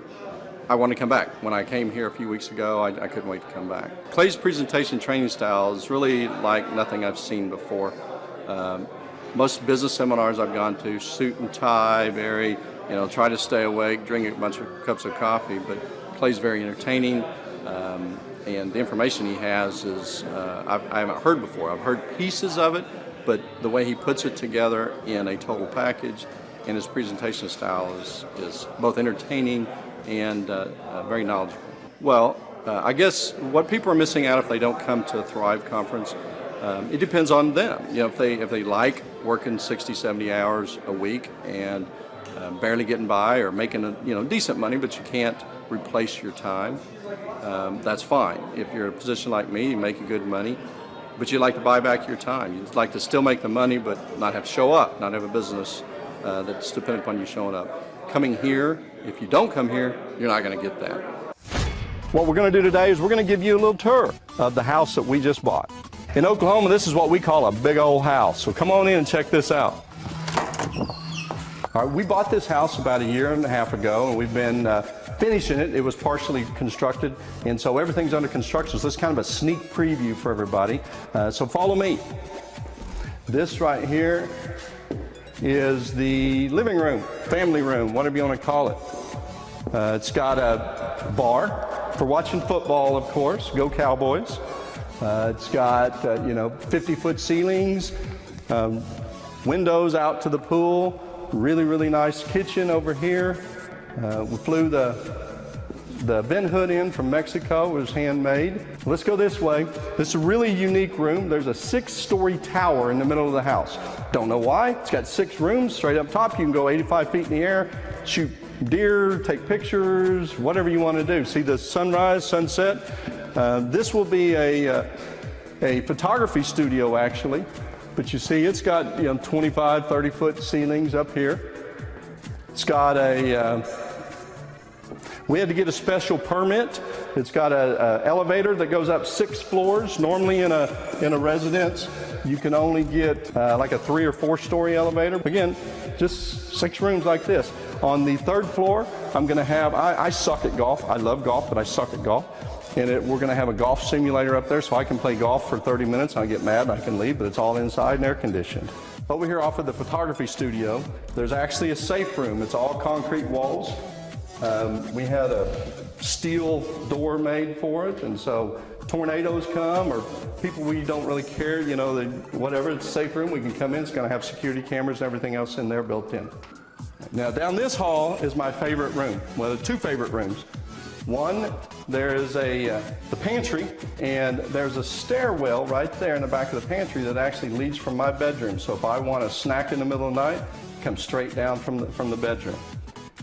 I want to come back. When I came here a few weeks ago, I couldn't wait to come back. Clay's presentation training style is really like nothing I've seen before. Most business seminars I've gone to, suit and tie, very, try to stay awake, drink a bunch of cups of coffee, but Clay's very entertaining. And the information he has is I haven't heard before. I've heard pieces of it, but the way he puts it together in a total package and his presentation style is both entertaining and very knowledgeable. Well, I guess what people are missing out if they don't come to a Thrive conference, it depends on them. If they like working 60, 70 hours a week and barely getting by or making decent money, but you can't replace your time, that's fine. If you're in a position like me, you make good money, but you'd like to buy back your time. You'd like to still make the money, but not have to show up, not have a business that's dependent upon you showing up. Coming here, if you don't come here, you're not going to get that. What we're going to do today is we're going to give you a little tour of the house that we just bought. In Oklahoma, this is what we call a big old house. So come on in and check this out. All right, we bought this house about 1.5 years ago, and we've been finishing it. It was partially constructed, and so everything's under construction. So this is kind of a sneak preview for everybody. So follow me. This right here is the living room, family room, whatever you want to call it. It's got a bar for watching football, of course. Go Cowboys. It's got 50-foot ceilings, windows out to the pool. Really nice kitchen over here. We flew the vent hood in from Mexico. It was handmade. Let's go this way. This is a really unique room. There's a 6-story tower in the middle of the house. Don't know why. It's got 6 rooms straight up top. You can go 85 feet in the air, shoot deer, take pictures, whatever you want to do. See the sunrise, sunset. This will be a photography studio, actually. But you see, it's got 25, 30-foot ceilings up here. It's got we had to get a special permit. It's got an elevator that goes up 6 floors. Normally in a residence, you can only get like a 3 or 4-story elevator. Again, just 6 rooms like this. On the 3rd floor, I'm going to have, I suck at golf. I love golf, but I suck at golf. and we're going to have a golf simulator up there, so I can play golf for 30 minutes. And I get mad and I can leave, but it's all inside and air conditioned. Over here off of the photography studio, there's actually a safe room. It's all concrete walls. We had a steel door made for it, and so tornadoes come or people we don't really care, you know, whatever, it's a safe room, we can come in. It's going to have security cameras and everything else in there built in. Now down this hall is my favorite room, well, the two favorite rooms. One, there is the pantry, and there's a stairwell right there in the back of the pantry that actually leads from my bedroom. So if I want a snack in the middle of the night, come straight down from the bedroom.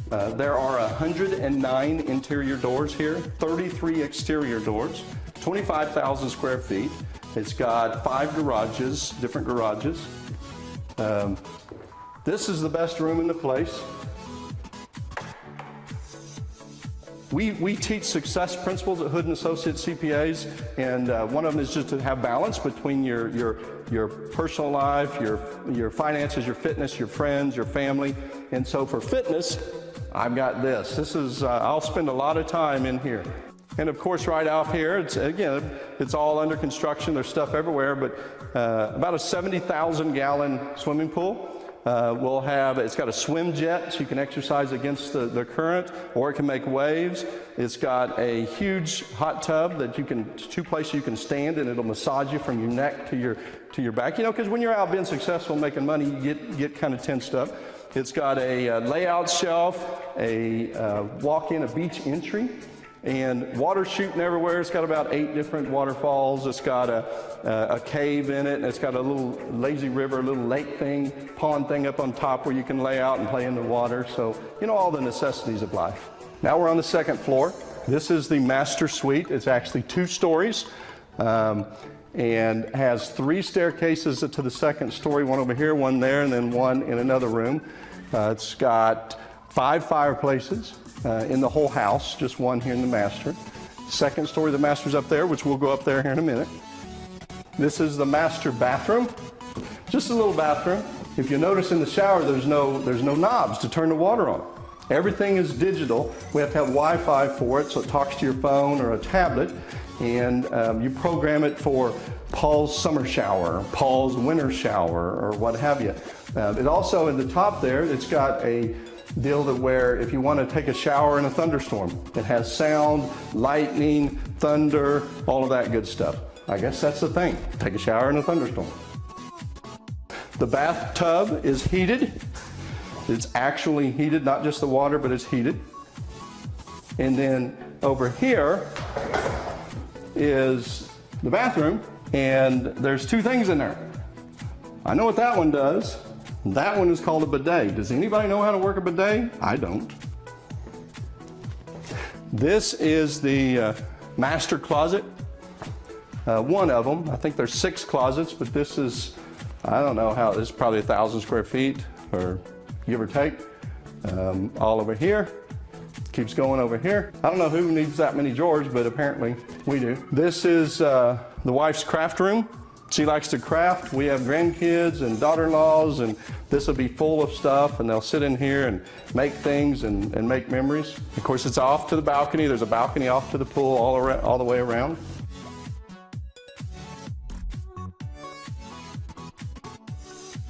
There are 109 interior doors here, 33 exterior doors, 25,000 square feet. It's got 5 garages, different garages. This is the best room in the place. We teach success principles at Hood & Associates CPAs, and one of them is just to have balance between your personal life, your finances, your fitness, your friends, your family. And so for fitness, I've got this. This is, I'll spend a lot of time in here. And of course, right off here, it's all under construction. There's stuff everywhere, but about a 70,000 gallon swimming pool. It's got a swim jet, so you can exercise against the current, or it can make waves. It's got a huge hot tub that two places you can stand, and it'll massage you from your neck to your back. You know, because when you're out being successful, making money, you get kind of tensed up. It's got a layout shelf, a walk-in, a beach entry, and water shooting everywhere. It's got about 8 different waterfalls. It's got a cave in it, and it's got a little lazy river, a little lake thing, pond thing up on top where you can lay out and play in the water. So, you know, all the necessities of life. Now we're on the second floor. This is the master suite. It's actually 2 stories and has 3 staircases to the second story, one over here, one there, and then one in another room. It's got 5 fireplaces in the whole house, just one here in the master. Second story, the master's up there, which we'll go up there here in a minute. This is the master bathroom, just a little bathroom. If you notice in the shower, there's no knobs to turn the water on. Everything is digital. We have to have Wi-Fi for it, so it talks to your phone or a tablet, and you program it for Paul's summer shower, Paul's winter shower, or what have you. It also, in the top there, it's got a deal that where if you want to take a shower in a thunderstorm, it has sound, lightning, thunder, all of that good stuff. I guess that's the thing, take a shower in a thunderstorm. The bathtub is heated. It's actually heated, not just the water, but it's heated. And then over here is the bathroom, and there's 2 things in there. I know what that one does. That one is called a bidet. Does anybody know how to work a bidet? I don't. This is the master closet. One of them. I think there's 6 closets, but this is, I don't know how, this is probably 1,000 square feet, or give or take. All over here. Keeps going over here. I don't know who needs that many drawers, but apparently we do. This is the wife's craft room. She likes to craft. We have grandkids and daughter-in-laws, and this will be full of stuff, and they'll sit in here and make things and make memories. Of course, it's off to the balcony. There's a balcony off to the pool all the way around.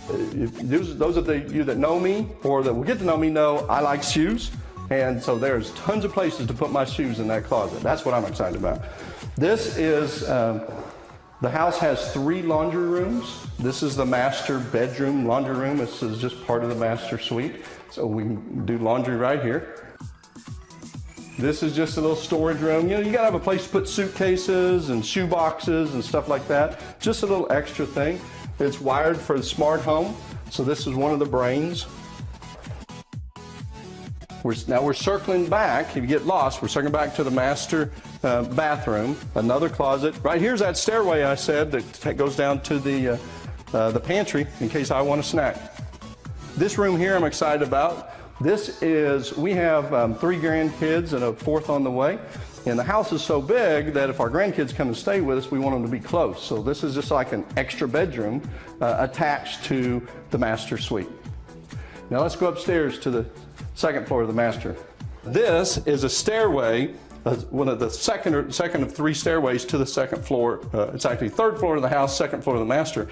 Those of you that know me or that will get to know me know I like shoes, and so there's tons of places to put my shoes in that closet. That's what I'm excited about. This is the house has 3 laundry rooms. This is the master bedroom laundry room. This is just part of the master suite. So we can do laundry right here. This is just a little storage room. You know, you gotta have a place to put suitcases and shoe boxes and stuff like that. Just a little extra thing. It's wired for the smart home. So this is one of the brains. Now we're circling back. If you get lost, we're circling back to the master bathroom, another closet. Right here's that stairway I said that goes down to the pantry in case I want a snack. This room here I'm excited about. We have 3 grandkids and a 4th on the way. And the house is so big that if our grandkids come and stay with us, we want them to be close. So this is just like an extra bedroom attached to the master suite. Now let's go upstairs to the 2nd floor of the master. This is a stairway one of the second of three stairways to the second floor. It's actually third floor of the house, second floor of the master.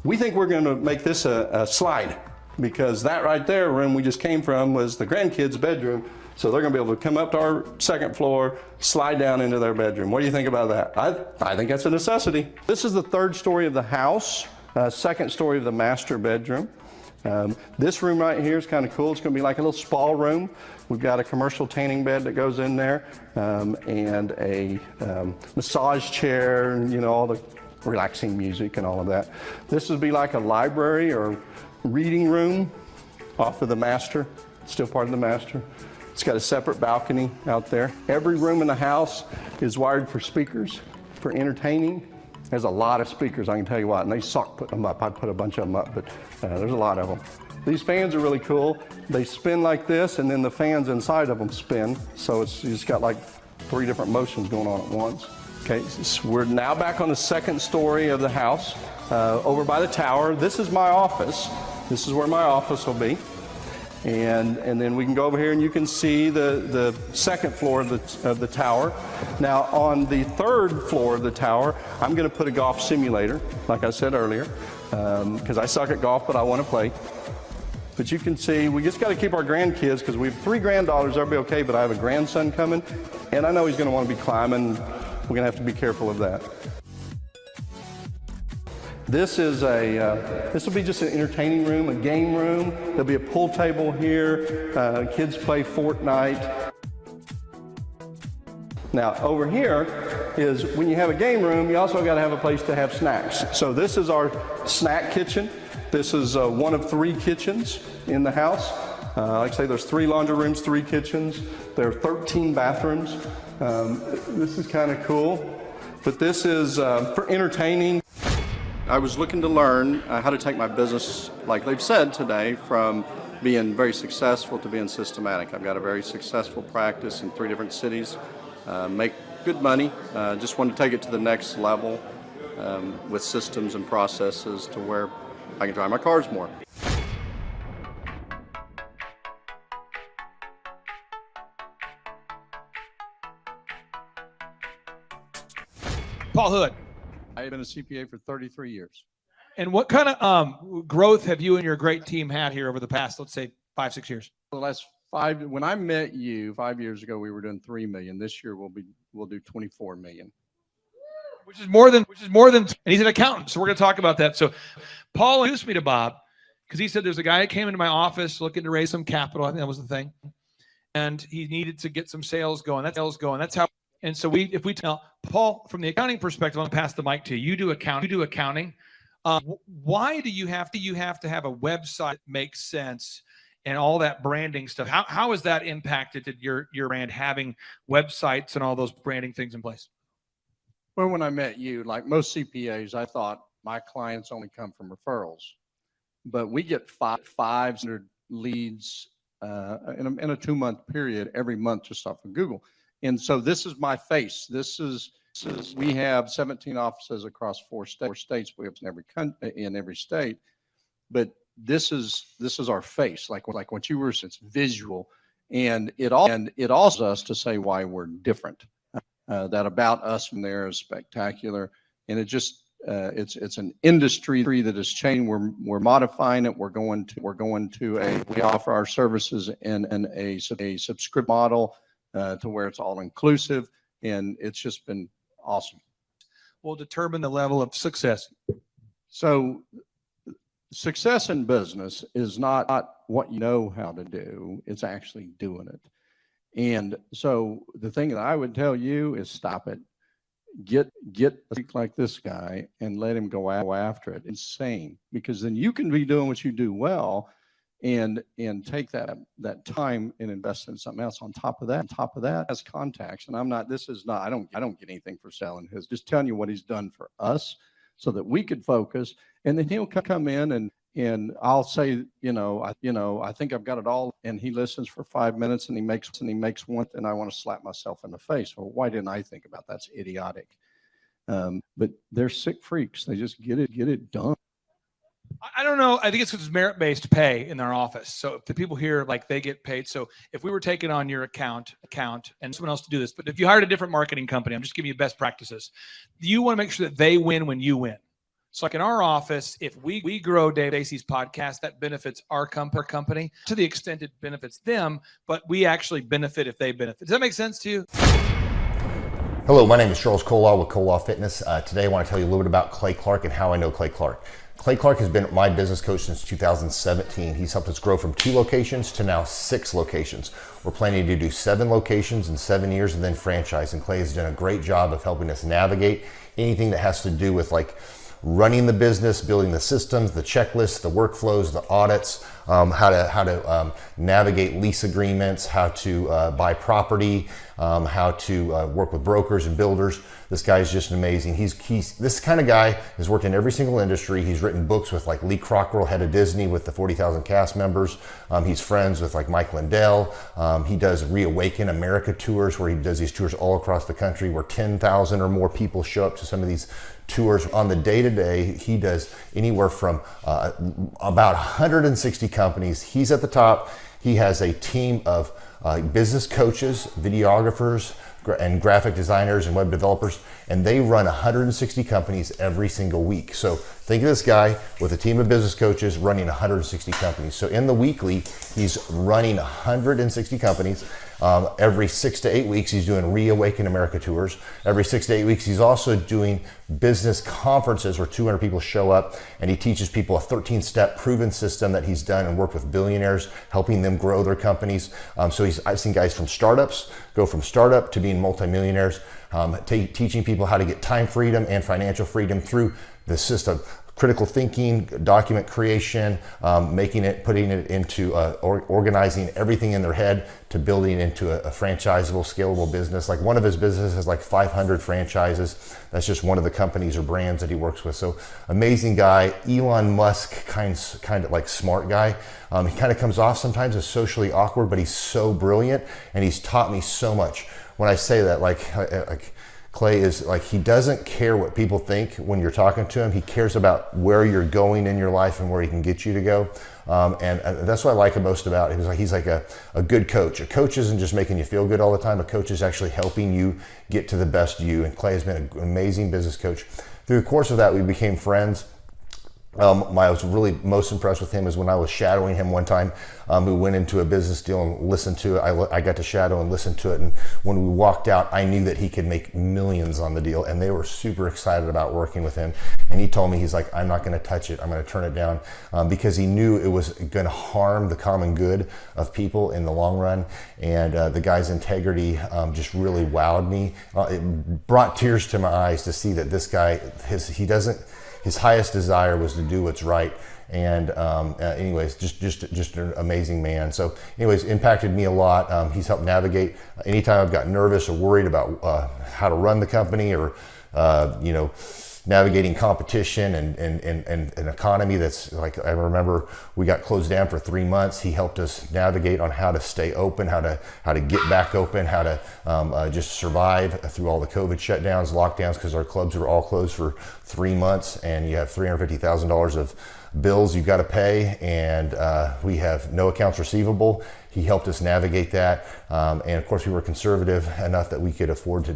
We think we're going to make this a slide, because that right there, room we just came from, was the grandkids' bedroom. So they're going to be able to come up to our second floor, slide down into their bedroom. What do you think about that? I think that's a necessity. This is the third story of the house, second story of the master bedroom. This room right here is kind of cool. It's going to be like a little spa room. We've got a commercial tanning bed that goes in there, and a massage chair, and you know, all the relaxing music and all of that. This would be like a library or reading room off of the master, still part of the master. It's got a separate balcony out there. Every room in the house is wired for speakers, for entertaining. There's a lot of speakers, I can tell you what, and they suck putting them up. I put a bunch of them up, but there's a lot of them. These fans are really cool. They spin like this, and then the fans inside of them spin. So you just got like 3 different motions going on at once. Okay, so we're now back on the second story of the house, over by the tower. This is my office. This is where my office will be. And then we can go over here and you can see the second floor of the tower. Now on the third floor of the tower, I'm going to put a golf simulator, like I said earlier, because I suck at golf, but I want to play. But you can see, we just got to keep our grandkids, because we have 3 granddaughters, they'll be okay, but I have a grandson coming, and I know he's going to want to be climbing. We're going to have to be careful of that. This is this will be just an entertaining room, a game room. There'll be a pool table here. Kids play Fortnite. Now over here is, when you have a game room, you also got to have a place to have snacks. So this is our snack kitchen. This is one of 3 kitchens in the house. Like I say, there's 3 laundry rooms, 3 kitchens. There are 13 bathrooms. This is kind of cool. But this is for entertaining. I was looking to learn how to take my business, like they've said today, from being very successful to being systematic. I've got a very successful practice in 3 different cities, make good money. Just want to take it to the next level with systems and processes to where I can drive my cars more. Paul Hood. I've been a CPA for 33 years. And what kind of growth have you and your great team had here over the past, let's say, 5-6 years? The last 5, when I met you 5 years ago, we were doing 3 million. This year we'll do 24 million. Which is more than, and he's an accountant. So we're going to talk about that. So Paul introduced me to Bob because he said there's a guy that came into my office looking to raise some capital. I think that was the thing. And he needed to get some sales going. That's how. And so if we tell Paul, from the accounting perspective, I'm going to pass the mic to you. You do accounting. Why do you have to have a website that makes sense and all that branding stuff? How has that impacted your brand, having websites and all those branding things in place? Well, when I met you, like most CPAs, I thought my clients only come from referrals, but we get 500 leads in a 2-month period every month just off of Google. And so this is my face. We have 17 offices across 4 states. We have in every state, but this is our face. Like what you were, it's visual, and it also us to say why we're different. That about us from there is spectacular, and it just it's an industry that is changing. We're modifying it. We're going to we offer our services in a subscription model. To where it's all inclusive, and it's just been awesome. Will determine the level of success. So success in business is not what you know how to do, it's actually doing it. And so the thing that I would tell you is stop it. Get a freak like this guy and let him go after it. Insane, because then you can be doing what you do well, and take that time and invest in something else on top of that as contacts. And I don't get anything for selling his, just telling you what he's done for us so that we could focus. And then he'll come in and I'll say, I think I've got it all. And he listens for 5 minutes and he makes one, and I want to slap myself in the face. Well, why didn't I think about that? That's idiotic. But they're sick freaks. They just get it done. I don't know. I think it's because it's merit-based pay in our office. So if the people here, like, they get paid. So if we were taking on your account and someone else to do this, but if you hired a different marketing company, I'm just giving you best practices. You want to make sure that they win when you win. So like in our office, if we grow Dave Stacy's podcast, that benefits our company to the extent it benefits them, but we actually benefit if they benefit. Does that make sense to you? Hello, my name is Charles Kolaw with Kolaw Fitness. Today I want to tell you a little bit about Clay Clark and how I know Clay Clark. Clay Clark has been my business coach since 2017. He's helped us grow from 2 locations to now 6 locations. We're planning to do 7 locations in 7 years and then franchise. And Clay has done a great job of helping us navigate anything that has to do with like running the business, building the systems, the checklists, the workflows, the audits, how to navigate lease agreements, how to buy property, how to work with brokers and builders. This guy is just amazing. He's this kind of guy has worked in every single industry. He's written books with like Lee Crockrell, head of Disney, with the 40,000 cast members. He's friends with like Mike Lindell. He does Reawaken America tours, where he does these tours all across the country where 10,000 or more people show up to some of these tours. On the day-to-day, he does anywhere from about 160 companies. He's at the top. He has a team of business coaches, videographers, and graphic designers and web developers, and they run 160 companies every single week. So think of this guy with a team of business coaches running 160 companies. So in the weekly, he's running 160 companies. Every 6 to 8 weeks, he's doing Reawaken America tours. Every 6 to 8 weeks, he's also doing business conferences where 200 people show up, and he teaches people a 13-step proven system that he's done and worked with billionaires, helping them grow their companies. So I've seen guys from startups go from startup to being multimillionaires, teaching people how to get time freedom and financial freedom through the system. Critical thinking, document creation, putting it into organizing everything in their head to building into a franchisable, scalable business. Like one of his businesses has like 500 franchises. That's just one of the companies or brands that he works with. So amazing guy. Elon Musk kind of like smart guy. He kind of comes off sometimes as socially awkward, but he's so brilliant and he's taught me so much. When I say that, like Clay is like, he doesn't care what people think when you're talking to him. He cares about where you're going in your life and where he can get you to go. And that's what I like most about him. He's like a good coach. A coach isn't just making you feel good all the time. A coach is actually helping you get to the best you. And Clay has been an amazing business coach. Through the course of that, we became friends. I was really most impressed with him is when I was shadowing him one time. We went into a business deal and listened to it. I got to shadow and listen to it. And when we walked out, I knew that he could make millions on the deal. And they were super excited about working with him. And he told me, he's like, I'm not going to touch it. I'm going to turn it down, because he knew it was going to harm the common good of people in the long run. And the guy's integrity just really wowed me. It brought tears to my eyes to see that this guy, his highest desire was to do what's right. And anyways, just an amazing man. So anyways, impacted me a lot. He's helped navigate anytime I've got nervous or worried about how to run the company, or navigating competition and an economy that's like, I remember we got closed down for 3 months. He helped us navigate on how to stay open, how to get back open, how to just survive through all the COVID shutdowns, lockdowns, because our clubs were all closed for 3 months, and you have $350,000 of bills you've got to pay, and we have no accounts receivable. He helped us navigate that, and of course we were conservative enough that we could afford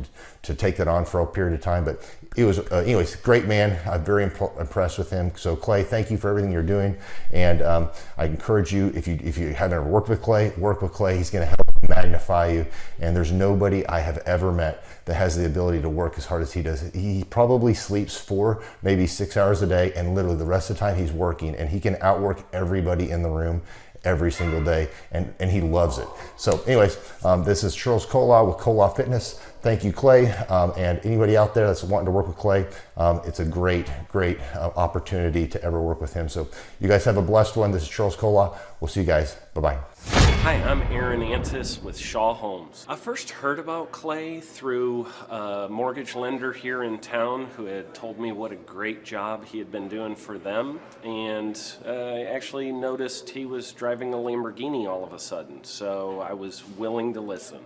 to take that on for a period of time. But it was anyways, great man. I'm very impressed with him. So Clay, thank you for everything you're doing, and I encourage you, if you haven't ever worked with Clay, work with Clay. He's going to help magnify you, and there's nobody I have ever met that has the ability to work as hard as he does. He probably sleeps 4, maybe 6 hours a day, and literally the rest of the time he's working, and he can outwork everybody in the room every single day, and he loves it. So anyways, this is Charles Kolaw with Kolaw Fitness. Thank you, Clay, and anybody out there that's wanting to work with Clay, it's a great opportunity to ever work with him. So you guys have a blessed one. This is Charles Kolaw. We'll see you guys. Bye-bye. Hi, I'm Aaron Antis with Shaw Homes. I first heard about Clay through a mortgage lender here in town who had told me what a great job he had been doing for them, and I actually noticed he was driving a Lamborghini all of a sudden, so I was willing to listen.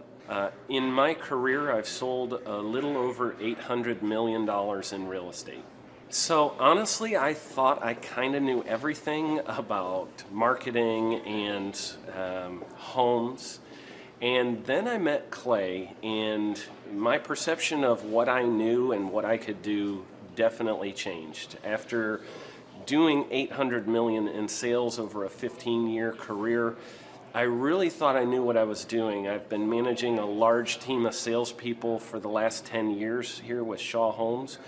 In my career, I've sold a little over $800 million in real estate. So honestly, I thought I kind of knew everything about marketing and homes. And then I met Clay, and my perception of what I knew and what I could do definitely changed. After doing $800 million in sales over a 15-year career, I really thought I knew what I was doing. I've been managing a large team of salespeople for the last 10 years here with Shaw Homes.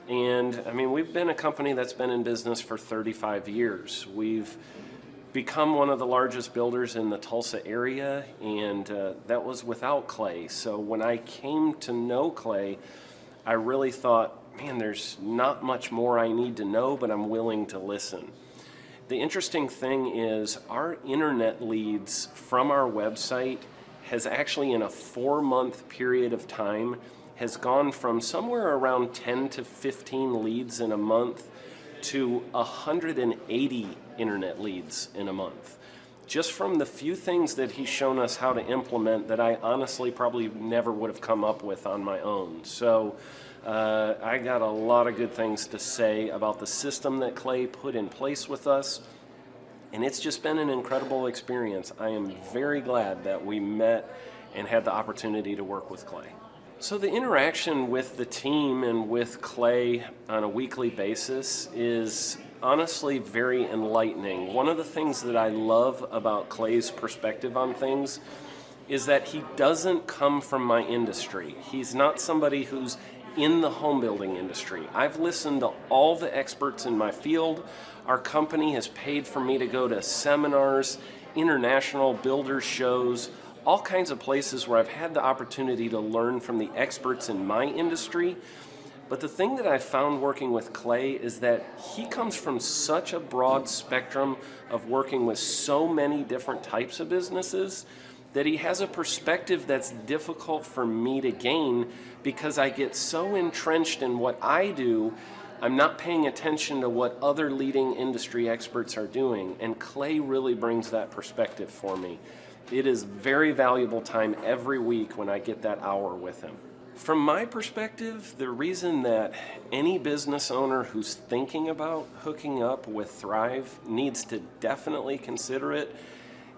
And I mean, we've been a company that's been in business for 35 years. We've become one of the largest builders in the Tulsa area, and that was without Clay. So when I came to know Clay, I really thought, man, there's not much more I need to know, but I'm willing to listen. The interesting thing is our internet leads from our website has actually, in a 4-month period of time, has gone from somewhere around 10 to 15 leads in a month to 180 internet leads in a month. Just from the few things that he's shown us how to implement that I honestly probably never would have come up with on my own. So I got a lot of good things to say about the system that Clay put in place with us. And it's just been an incredible experience. I am very glad that we met and had the opportunity to work with Clay. So the interaction with the team and with Clay on a weekly basis is honestly very enlightening. One of the things that I love about Clay's perspective on things is that he doesn't come from my industry. He's not somebody who's in the home building industry. I've listened to all the experts in my field. Our company has paid for me to go to seminars, international builder shows, all kinds of places where I've had the opportunity to learn from the experts in my industry. But the thing that I found working with Clay is that he comes from such a broad spectrum of working with so many different types of businesses that he has a perspective that's difficult for me to gain because I get so entrenched in what I do, I'm not paying attention to what other leading industry experts are doing. And Clay really brings that perspective for me. It is very valuable time every week when I get that hour with him. From my perspective, the reason that any business owner who's thinking about hooking up with Thrive needs to definitely consider it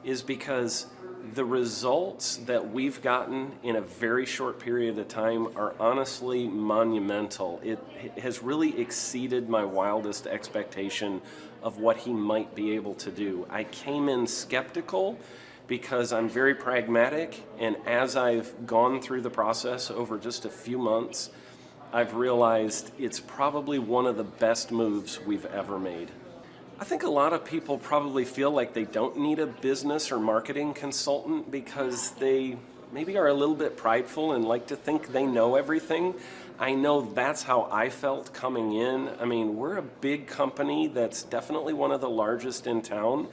is because the results that we've gotten in a very short period of time are honestly monumental. It has really exceeded my wildest expectation of what he might be able to do. I came in skeptical because I'm very pragmatic, and as I've gone through the process over just a few months, I've realized it's probably one of the best moves we've ever made. I think a lot of people probably feel like they don't need a business or marketing consultant because they maybe are a little bit prideful and like to think they know everything. I know that's how I felt coming in. I mean, we're a big company that's definitely one of the largest in town.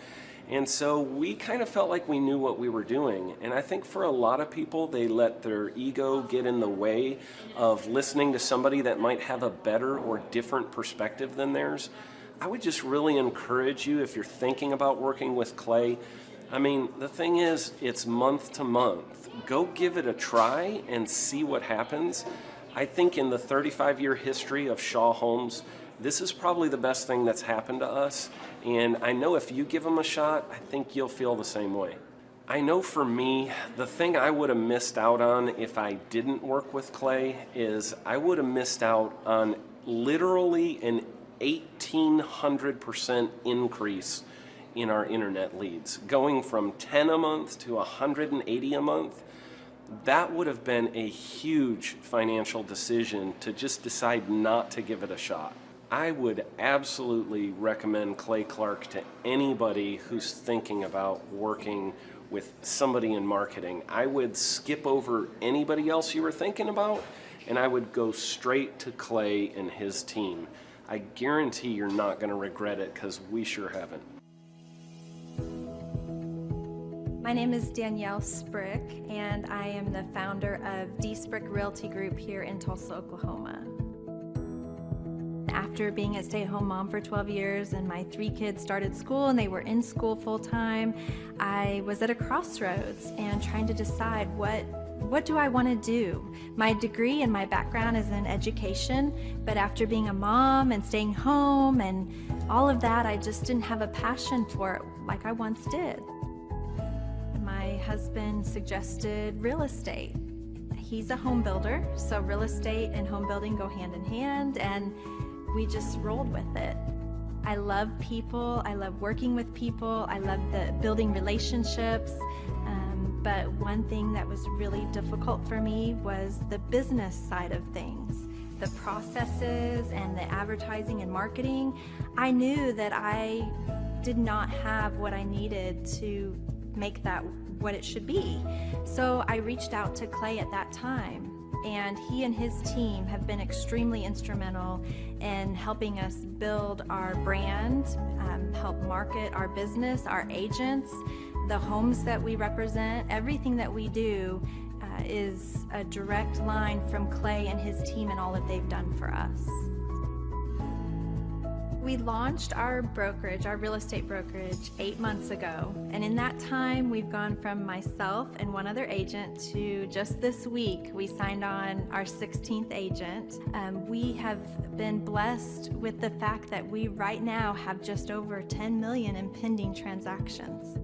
And so we kind of felt like we knew what we were doing. And I think for a lot of people, they let their ego get in the way of listening to somebody that might have a better or different perspective than theirs. I would just really encourage you, if you're thinking about working with Clay, I mean, the thing is, it's month to month. Go give it a try and see what happens. I think in the 35-year history of Shaw Homes, this is probably the best thing that's happened to us. And I know if you give them a shot, I think you'll feel the same way. I know for me, the thing I would have missed out on if I didn't work with Clay is I would have missed out on literally an 1,800% increase in our internet leads. Going from 10 a month to 180 a month, that would have been a huge financial decision to just decide not to give it a shot. I would absolutely recommend Clay Clark to anybody who's thinking about working with somebody in marketing. I would skip over anybody else you were thinking about, and I would go straight to Clay and his team. I guarantee you're not going to regret it because we sure haven't. My name is Danielle Sprick, and I am the founder of D Sprick Realty Group here in Tulsa, Oklahoma. After being a stay-at-home mom for 12 years and my 3 kids started school and they were in school full-time, I was at a crossroads and trying to decide what what do I want to do? My degree and my background is in education, but after being a mom and staying home and all of that, I just didn't have a passion for it like I once did. My husband suggested real estate. He's a home builder, so real estate and home building go hand in hand, and we just rolled with it. I love people, I love working with people, I love building relationships. But one thing that was really difficult for me was the business side of things, the processes and the advertising and marketing. I knew that I did not have what I needed to make that what it should be. So I reached out to Clay at that time, and he and his team have been extremely instrumental in helping us build our brand, help market our business, our agents, the homes that we represent. Everything that we do is a direct line from Clay and his team and all that they've done for us. We launched our brokerage, our real estate brokerage, 8 months ago. And in that time, we've gone from myself and one other agent to just this week, we signed on our 16th agent. We have been blessed with the fact that we right now have just over 10 million in pending transactions.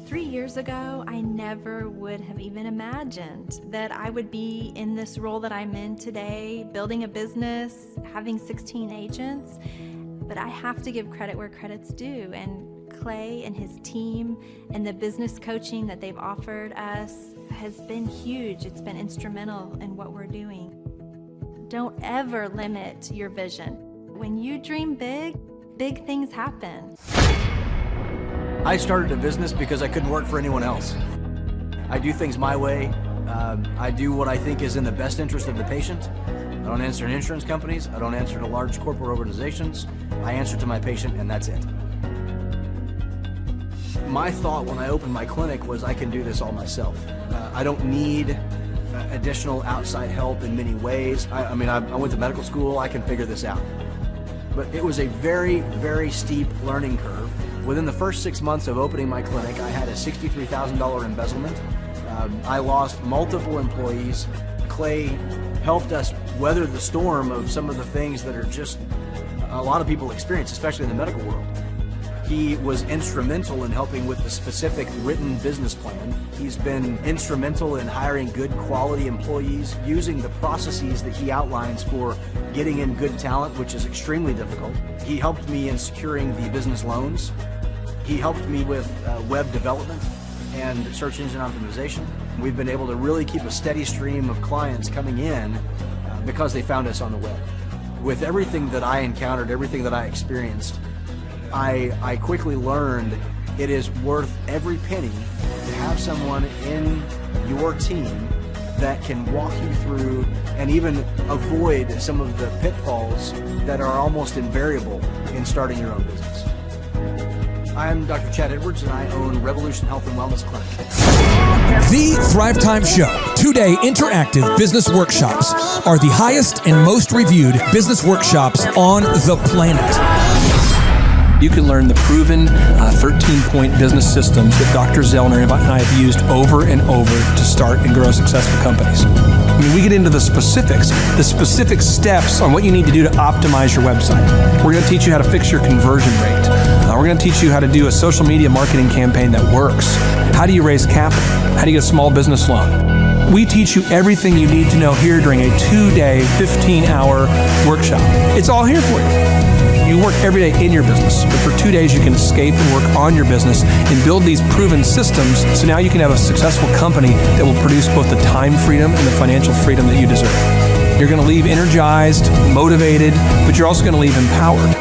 3 years ago, I never would have even imagined that I would be in this role that I'm in today, building a business, having 16 agents. But I have to give credit where credit's due. And Clay and his team and the business coaching that they've offered us has been huge. It's been instrumental in what we're doing. Don't ever limit your vision. When you dream big, big things happen. I started a business because I couldn't work for anyone else. I do things my way. I do what I think is in the best interest of the patient. I don't answer to insurance companies. I don't answer to large corporate organizations. I answer to my patient, and that's it. My thought when I opened my clinic was I can do this all myself. I don't need additional outside help in many ways. I went to medical school. I can figure this out. But it was a very, very steep learning curve. Within the first 6 months of opening my clinic, I had a $63,000 embezzlement. I lost multiple employees. Clay helped us weather the storm of some of the things that are just a lot of people experience, especially in the medical world. He was instrumental in helping with the specific written business plan. He's been instrumental in hiring good quality employees, using the processes that he outlines for getting in good talent, which is extremely difficult. He helped me in securing the business loans. He helped me with web development and search engine optimization. We've been able to really keep a steady stream of clients coming in because they found us on the web. With everything that I encountered, everything that I experienced, I quickly learned it is worth every penny to have someone in your team that can walk you through and even avoid some of the pitfalls that are almost invariable in starting your own business. I'm Dr. Chad Edwards, and I own Revolution Health and Wellness Clinic. The Thrivetime Show, 2-day interactive business workshops, are the highest and most reviewed business workshops on the planet. You can learn the proven 13-point business systems that Dr. Zellner and I have used over and over to start and grow successful companies. I mean, we get into the specific steps on what you need to do to optimize your website. We're going to teach you how to fix your conversion rate. We're going to teach you how to do a social media marketing campaign that works. How do you raise capital? How do you get a small business loan? We teach you everything you need to know here during a 2-day, 15-hour workshop. It's all here for you. You work every day in your business, but for 2 days you can escape and work on your business and build these proven systems so now you can have a successful company that will produce both the time freedom and the financial freedom that you deserve. You're going to leave energized, motivated, but you're also going to leave empowered.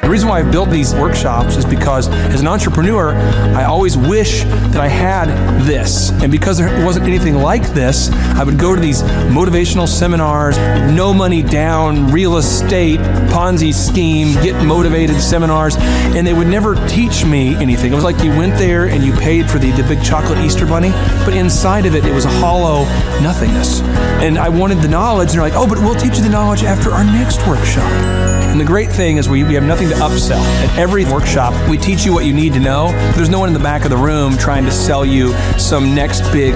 The reason why I've built these workshops is because as an entrepreneur, I always wish that I had this. And because there wasn't anything like this, I would go to these motivational seminars, no money down, real estate, Ponzi scheme, get motivated seminars, and they would never teach me anything. It was like you went there and you paid for the big chocolate Easter bunny, but inside of it, it was a hollow nothingness. And I wanted the knowledge, and they're like, oh, but we'll teach you the knowledge after our next workshop. And the great thing is we have nothing to upsell. At every workshop, we teach you what you need to know. There's no one in the back of the room trying to sell you some next big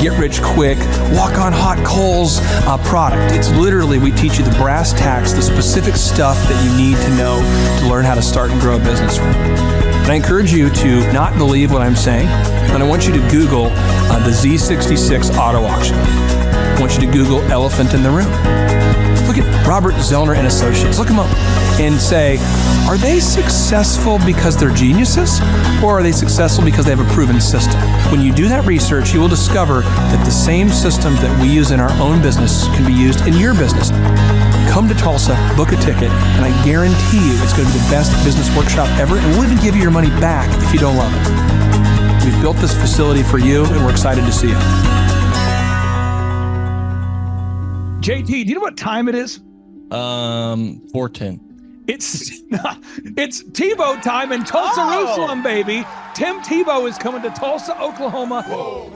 get-rich-quick, walk-on-hot coals product. It's literally, we teach you the brass tacks, the specific stuff that you need to know to learn how to start and grow a business. And I encourage you to not believe what I'm saying, and I want you to Google the Z66 auto auction. I want you to Google elephant in the room. Look at Robert Zellner and Associates. Look them up and say, are they successful because they're geniuses, or are they successful because they have a proven system? When you do that research, you will discover that the same systems that we use in our own business can be used in your business. Come to Tulsa, book a ticket, and I guarantee you it's going to be the best business workshop ever, and we'll even give you your money back if you don't love it. We've built this facility for you, and we're excited to see you. JT, do you know what time it is? 4:10. It's Tebow time in Tulsa, Jerusalem, baby. Tim Tebow is coming to Tulsa, Oklahoma.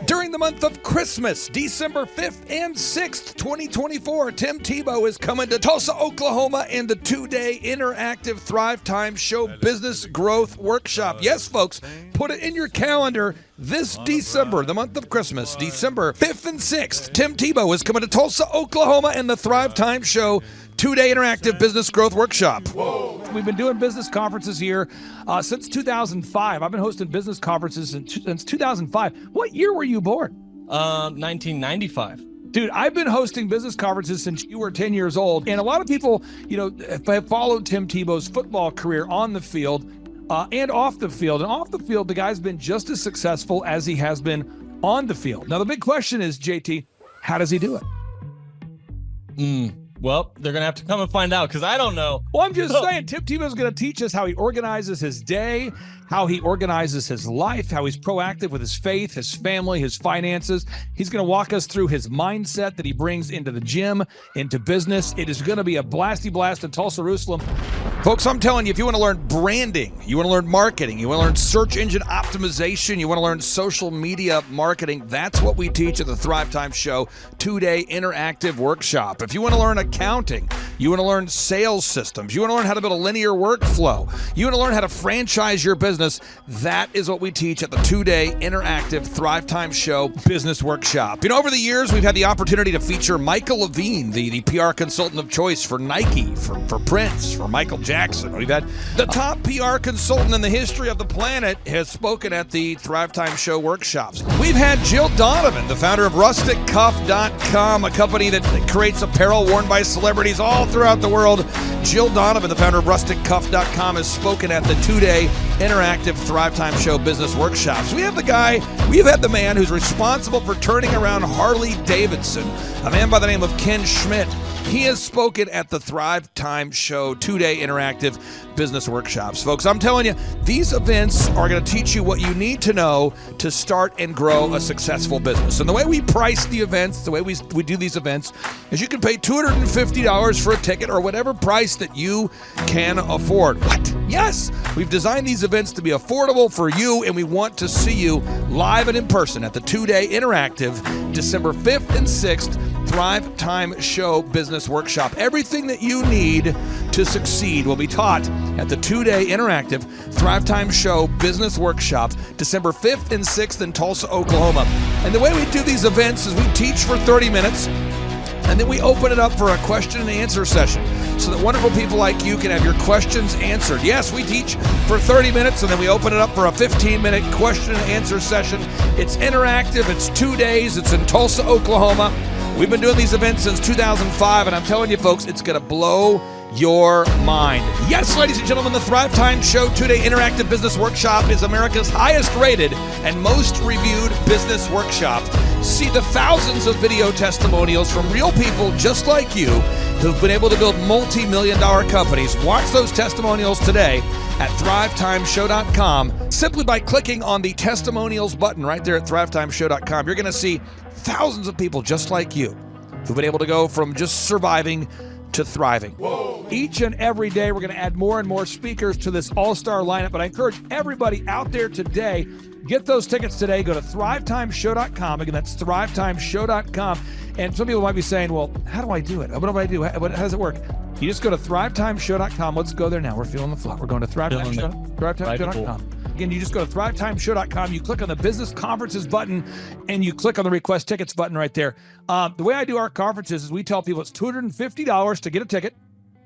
During the month of Christmas, December 5th and 6th, 2024, Tim Tebow is coming to Tulsa, Oklahoma in the 2-day interactive Thrivetime Show Business Growth Workshop. Yes, folks, put it in your calendar. This December, the month of Christmas, December 5th and 6th, Tim Tebow is coming to Tulsa, Oklahoma in the Thrivetime Show 2-day interactive business growth workshop. We've been doing business conferences here since 2005. I've been hosting business conferences since 2005. What year were you born? 1995. Dude, I've been hosting business conferences since you were 10 years old. And a lot of people, have followed Tim Tebow's football career on the field and off the field. And off the field, the guy's been just as successful as he has been on the field. Now, the big question is, JT, how does he do it? Well, they're going to have to come and find out because I don't know. Well, I'm just saying, Tim Tebow is going to teach us how he organizes his day, how he organizes his life, how he's proactive with his faith, his family, his finances. He's going to walk us through his mindset that he brings into the gym, into business. It is going to be a blasty blast in Tulsa, Jerusalem. Folks, I'm telling you, if you want to learn branding, you want to learn marketing, you want to learn search engine optimization, you want to learn social media marketing, that's what we teach at the Thrivetime Show 2-day interactive workshop. If you want to learn accounting, you want to learn sales systems, you want to learn how to build a linear workflow, you want to learn how to franchise your business, that is what we teach at the 2-day interactive Thrivetime Show business workshop. Over the years, we've had the opportunity to feature Michael Levine, the PR consultant of choice for Nike, for Prince, for Michael Jackson. We've had the top PR consultant in the history of the planet has spoken at the Thrivetime Show workshops. We've had Jill Donovan, the founder of RusticCuff.com, a company that creates apparel worn by celebrities all throughout the world. Jill Donovan, the founder of RusticCuff.com, has spoken at the 2-day interactive Thrivetime Show business workshops. We have the man who's responsible for turning around Harley Davidson, a man by the name of Ken Schmidt. He has spoken at the Thrivetime Show 2-day interactive business workshops. Folks, I'm telling you, these events are going to teach you what you need to know to start and grow a successful business. And the way we price the events, the way we do these events, is you can pay $250 for a ticket or whatever price that you can afford. What? Yes, we've designed these events to be affordable for you, and we want to see you live and in person at the 2-day interactive December 5th and 6th Thrivetime Show Business Workshop. Everything that you need to succeed will be taught at the 2-day interactive Thrivetime Show Business Workshop, December 5th and 6th in Tulsa, Oklahoma. And the way we do these events is we teach for 30 minutes, and then we open it up for a question and answer session so that wonderful people like you can have your questions answered. Yes, we teach for 30 minutes, and then we open it up for a 15-minute question and answer session. It's interactive. It's 2 days. It's in Tulsa, Oklahoma. We've been doing these events since 2005, and I'm telling you, folks, it's going to blow your mind. Yes, ladies and gentlemen, the Thrivetime Show 2-day interactive business workshop is America's highest rated and most reviewed business workshop. See the thousands of video testimonials from real people just like you who've been able to build multi-million-dollar companies. Watch those testimonials today at thrivetimeshow.com. Simply by clicking on the testimonials button right there at thrivetimeshow.com, you're going to see thousands of people just like you who've been able to go from just surviving to thriving. Whoa. Each and every day, we're going to add more and more speakers to this all-star lineup, but I encourage everybody out there today, get those tickets today. Go to thrivetimeshow.com. Again, that's thrivetimeshow.com. And some people might be saying, well, how do I do it? What do I do? How does it work? You just go to thrivetimeshow.com. Let's go there now. We're feeling the flow. We're going to thrivetimeshow.com. Again, you just go to thrivetimeshow.com. You click on the business conferences button and you click on the request tickets button right there. The way I do our conferences is we tell people it's $250 to get a ticket.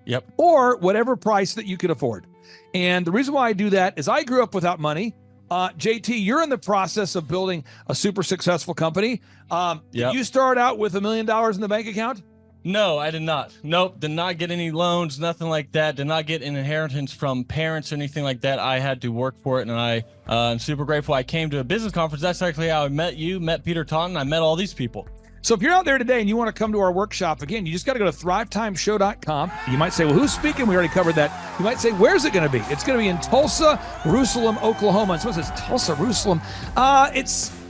Yep. Or whatever price that you can afford. And the reason why I do that is I grew up without money. JT, you're in the process of building a super successful company. Did you start out with $1 million in the bank account? No, I did not. Nope, did not get any loans, nothing like that. Did not get an inheritance from parents or anything like that. I had to work for it, and I'm super grateful. I came to a business conference. That's actually how I met you, met Peter Taunton. I met all these people. So if you're out there today and you want to come to our workshop, again, you just got to go to thrivetimeshow.com. You might say, well, who's speaking? We already covered that. You might say, where's it going to be? It's going to be in Tulsa, Jerusalem, Oklahoma. And someone says, Tulsa, Jerusalem.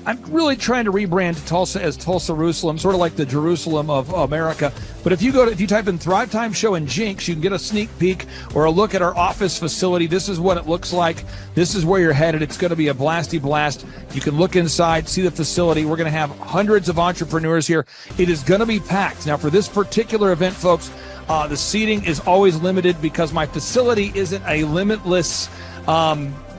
I'm really trying to rebrand Tulsa as Tulsa, Jerusalem, sort of like the Jerusalem of America. But if you type in Thrivetime Show and Jinx, you can get a sneak peek or a look at our office facility. This is what it looks like. This is where you're headed. It's going to be a blasty blast. You can look inside, see the facility. We're going to have hundreds of entrepreneurs here. It is going to be packed. Now, for this particular event, folks, the seating is always limited because my facility isn't a limitless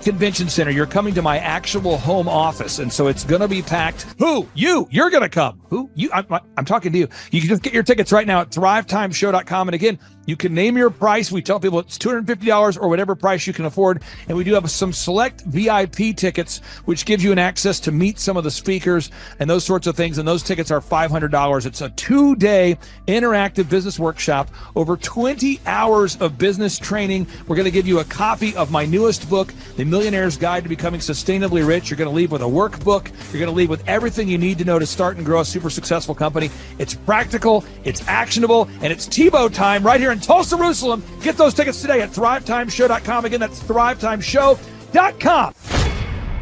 convention center. You're coming to my actual home office, and so it's going to be packed. Who? You're going to come. Who? You? I'm talking to you. You can just get your tickets right now at thrivetimeshow.com. And again, you can name your price. We tell people it's $250 or whatever price you can afford. And we do have some select VIP tickets, which gives you an access to meet some of the speakers and those sorts of things. And those tickets are $500. It's a 2-day interactive business workshop, over 20 hours of business training. We're going to give you a copy of my newest book, The Millionaire's Guide to Becoming Sustainably Rich. You're going to leave with a workbook. You're going to leave with everything you need to know to start and grow a super successful company. It's practical, it's actionable, and it's Tebow time right here in Tulsa, Jerusalem. Get those tickets today at thrivetimeshow.com. Again, that's thrivetimeshow.com.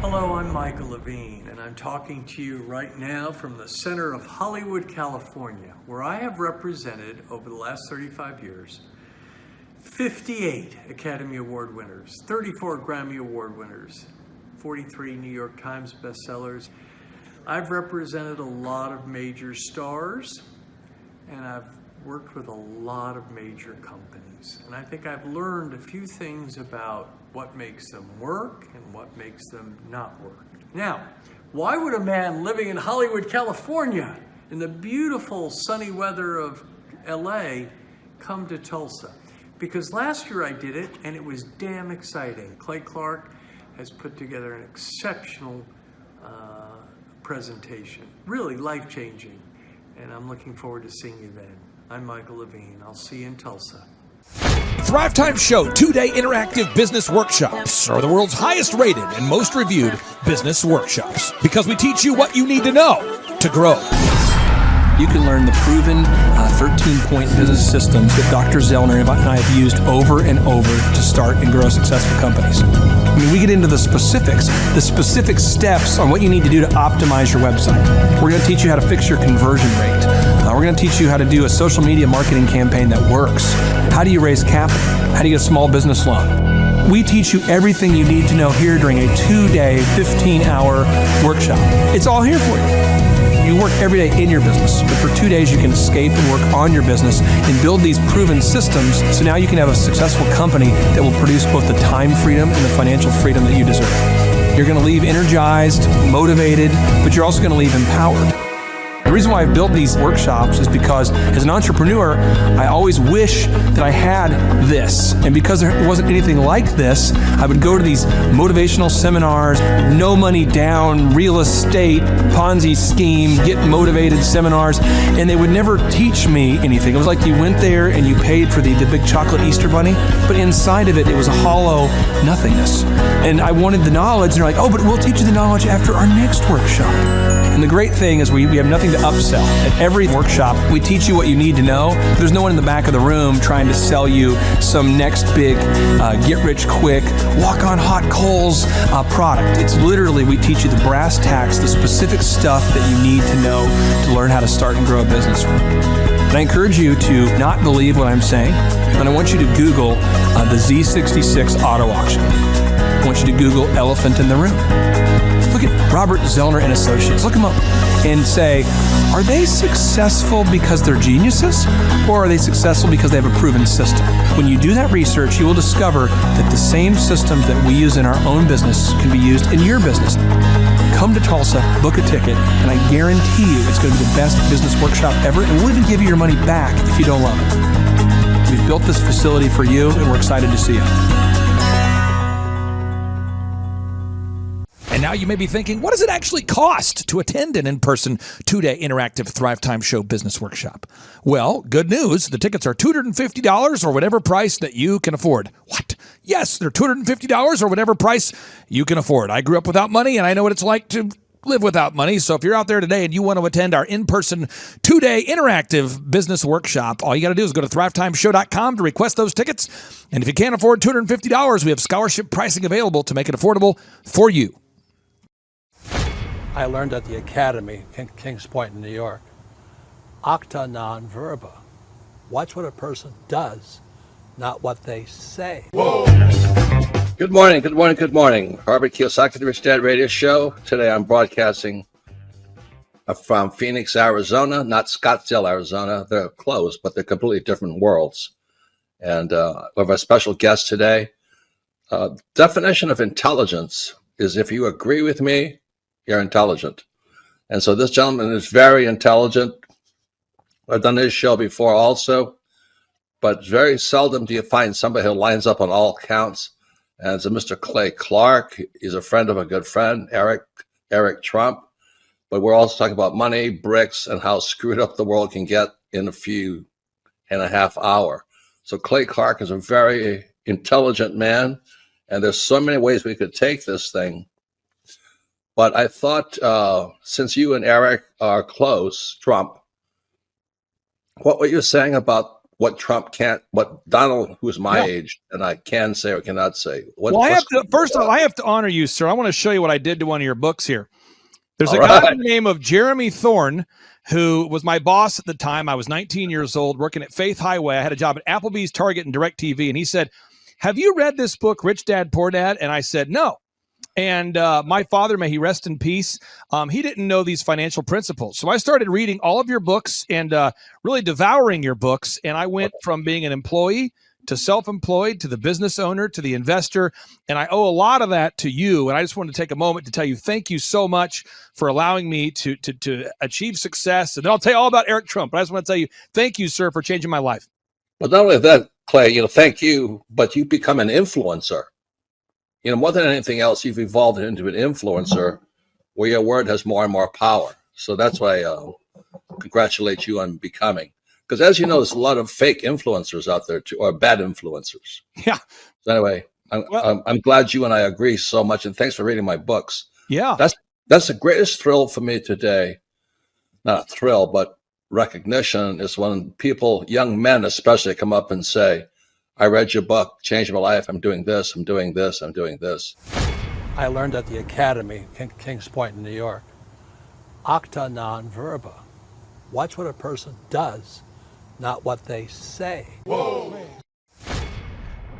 Hello, I'm Michael Levine, and I'm talking to you right now from the center of Hollywood, California, where I have represented over the last 35 years 58 Academy Award winners, 34 Grammy Award winners, 43 New York Times bestsellers. I've represented a lot of major stars, and I've worked with a lot of major companies. And I think I've learned a few things about what makes them work and what makes them not work. Now, why would a man living in Hollywood, California, in the beautiful sunny weather of LA, come to Tulsa? Because last year I did it, and it was damn exciting. Clay Clark has put together an exceptional presentation, really life-changing, and I'm looking forward to seeing you then. I'm Michael Levine. I'll see you in Tulsa. Thrivetime Show 2-day interactive business workshops are the world's highest rated and most reviewed business workshops because we teach you what you need to know to grow. You can learn the proven 13-point business systems that Dr. Zellner and I have used over and over to start and grow successful companies. I mean, we get into the specific steps on what you need to do to optimize your website. We're going to teach you how to fix your conversion rate. We're going to teach you how to do a social media marketing campaign that works. How do you raise capital? How do you get a small business loan? We teach you everything you need to know here during a 2-day, 15-hour workshop. It's all here for you. You work every day in your business, but for 2 days you can escape and work on your business and build these proven systems so now you can have a successful company that will produce both the time freedom and the financial freedom that you deserve. You're going to leave energized, motivated, but you're also going to leave empowered. The reason why I've built these workshops is because as an entrepreneur, I always wish that I had this. And because there wasn't anything like this, I would go to these motivational seminars, no money down, real estate, Ponzi scheme, get motivated seminars, and they would never teach me anything. It was like you went there and you paid for the big chocolate Easter bunny, but inside of it, it was a hollow nothingness. And I wanted the knowledge, and they're like, oh, but we'll teach you the knowledge after our next workshop. And the great thing is we have nothing to upsell. At every workshop, we teach you what you need to know. There's no one in the back of the room trying to sell you some next big get-rich-quick, walk-on-hot coals product. It's literally, we teach you the brass tacks, the specific stuff that you need to know to learn how to start and grow a business. And I encourage you to not believe what I'm saying, and I want you to Google the Z66 auto auction. I want you to Google elephant in the room. Look at Robert Zellner and Associates. Look them up and say, are they successful because they're geniuses, or are they successful because they have a proven system? When you do that research, you will discover that the same systems that we use in our own business can be used in your business. Come to Tulsa, book a ticket, and I guarantee you it's going to be the best business workshop ever, and we'll even give you your money back if you don't love it. We've built this facility for you, and we're excited to see you. And now you may be thinking, what does it actually cost to attend an in-person 2-day interactive Thrivetime Show business workshop? Well, good news. The tickets are $250 or whatever price that you can afford. What? Yes, they're $250 or whatever price you can afford. I grew up without money, and I know what it's like to live without money. So if you're out there today and you want to attend our in-person 2-day interactive business workshop, all you got to do is go to thrivetimeshow.com to request those tickets. And if you can't afford $250, we have scholarship pricing available to make it affordable for you. I learned at the Academy, Kings Point in New York. Acta non verba. Watch what a person does, not what they say. Whoa. Good morning, good morning, good morning. Robert Kiyosaki, the Rich Dad Radio Show. Today I'm broadcasting from Phoenix, Arizona, not Scottsdale, Arizona. They're close, but they're completely different worlds. And we have a special guest today. Definition of intelligence is if you agree with me, you're intelligent. And so this gentleman is very intelligent. I've done his show before also, but very seldom do you find somebody who lines up on all counts. And it's a Mr. Clay Clark. He's a friend of a good friend, Eric Trump. But we're also talking about money, bricks, and how screwed up the world can get in a few and a half hours. So Clay Clark is a very intelligent man, and there's so many ways we could take this thing. But I thought, since you and Eric are close, Trump, what were you saying about what Trump can't, what Donald, who's my age, and I can say or cannot say? Well, I have to honor you, sir. I want to show you what I did to one of your books here. There's a guy by the name of Jeremy Thorne, who was my boss at the time. I was 19 years old, working at Faith Highway. I had a job at Applebee's, Target, and DirecTV. And he said, have you read this book, Rich Dad, Poor Dad? And I said, no. And my father, may he rest in peace, he didn't know these financial principles. So I started reading all of your books and really devouring your books. And I went from being an employee to self-employed to the business owner to the investor. And I owe a lot of that to you. And I just wanted to take a moment to tell you thank you so much for allowing me to achieve success. And then I'll tell you all about Eric Trump. But I just want to tell you thank you, sir, for changing my life. But not only that, Clay, thank you, but you become an influencer. More than anything else, you've evolved into an influencer where your word has more and more power. So that's why I congratulate you on becoming. Because as you know, there's a lot of fake influencers out there too, or bad influencers. Yeah. So anyway, I'm glad you and I agree so much, and thanks for reading my books. Yeah. That's the greatest thrill for me today. Not a thrill, but recognition is when people, young men especially, come up and say, I read your book, changed my life. I'm doing this, I'm doing this, I'm doing this. I learned at the Academy, Kings Point in New York. Acta non verba. Watch what a person does, not what they say. Whoa.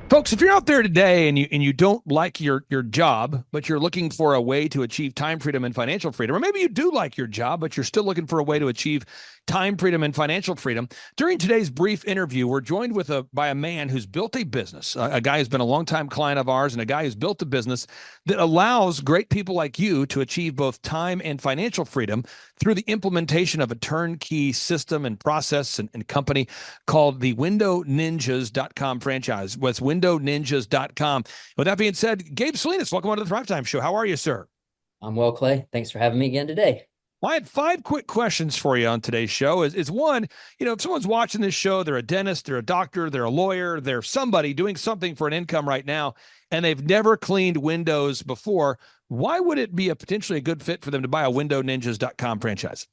Folks, if you're out there today and you don't like your job, but you're looking for a way to achieve time freedom and financial freedom, or maybe you do like your job, but you're still looking for a way to achieve time freedom and financial freedom, during today's brief interview, we're joined by a man who's built a business, a guy who's been a longtime client of ours, and a guy who's built a business that allows great people like you to achieve both time and financial freedom through the implementation of a turnkey system and process and company called the WindowNinjas.com franchise. What's WindowNinjas.com. With that being said, Gabe Salinas, welcome on to the Thrivetime Show. How are you, sir? I'm well, Clay. Thanks for having me again today. Well, I had 5 quick questions for you on today's show. Is one, if someone's watching this show, they're a dentist, they're a doctor, they're a lawyer, they're somebody doing something for an income right now, and they've never cleaned windows before, why would it be potentially a good fit for them to buy a WindowNinjas.com franchise?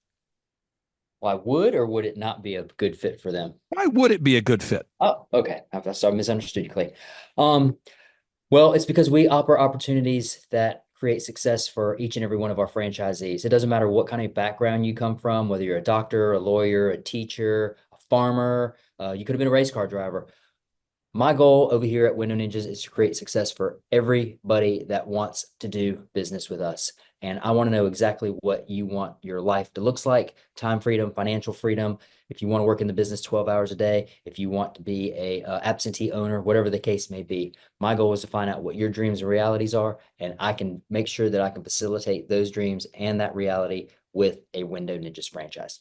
Why would or would it not be a good fit for them? Why would it be a good fit? Oh, okay. I misunderstood you, Clay. Well, it's because we offer opportunities that create success for each and every one of our franchisees. It doesn't matter what kind of background you come from, whether you're a doctor, a lawyer, a teacher, a farmer, you could have been a race car driver. My goal over here at Window Ninjas is to create success for everybody that wants to do business with us. And I want to know exactly what you want your life to looks like: time freedom, financial freedom. If you want to work in the business 12 hours a day, if you want to be a absentee owner, whatever the case may be, my goal is to find out what your dreams and realities are, and I can make sure that I can facilitate those dreams and that reality with a Window Ninjas franchise.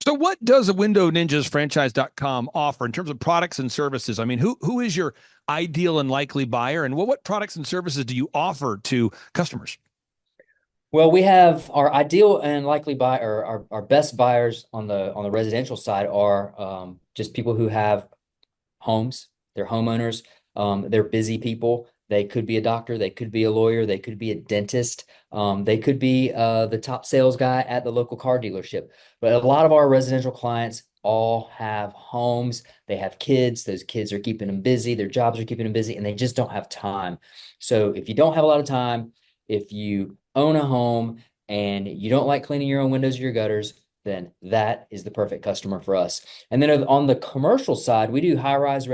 So what does a Window Ninjas franchise.com offer in terms of products and services? I mean, who is your ideal and likely buyer, and what products and services do you offer to customers? Well, we have our ideal and likely buyer, or our best buyers on the residential side are just people who have homes. They're homeowners. They're busy people. They could be a doctor. They could be a lawyer. They could be a dentist. They could be the top sales guy at the local car dealership. But a lot of our residential clients all have homes. They have kids. Those kids are keeping them busy. Their jobs are keeping them busy, and they just don't have time. So if you don't have a lot of time, if you own a home and you don't like cleaning your own windows or your gutters, then that is the perfect customer for us. And then on the commercial side, we do high-rise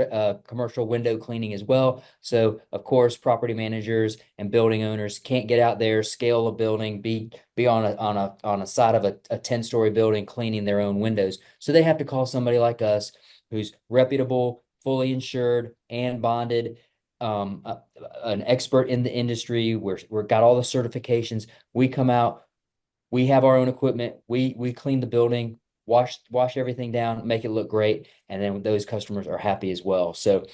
commercial window cleaning as well. So of course, property managers and building owners can't get out there, scale a building, be on a side of a 10-story building cleaning their own windows. So they have to call somebody like us who's reputable, fully insured, and bonded, an expert in the industry. We've got all the certifications. We come out, we have our own equipment. We clean the building, wash everything down, make it look great, and then those customers are happy as well. So,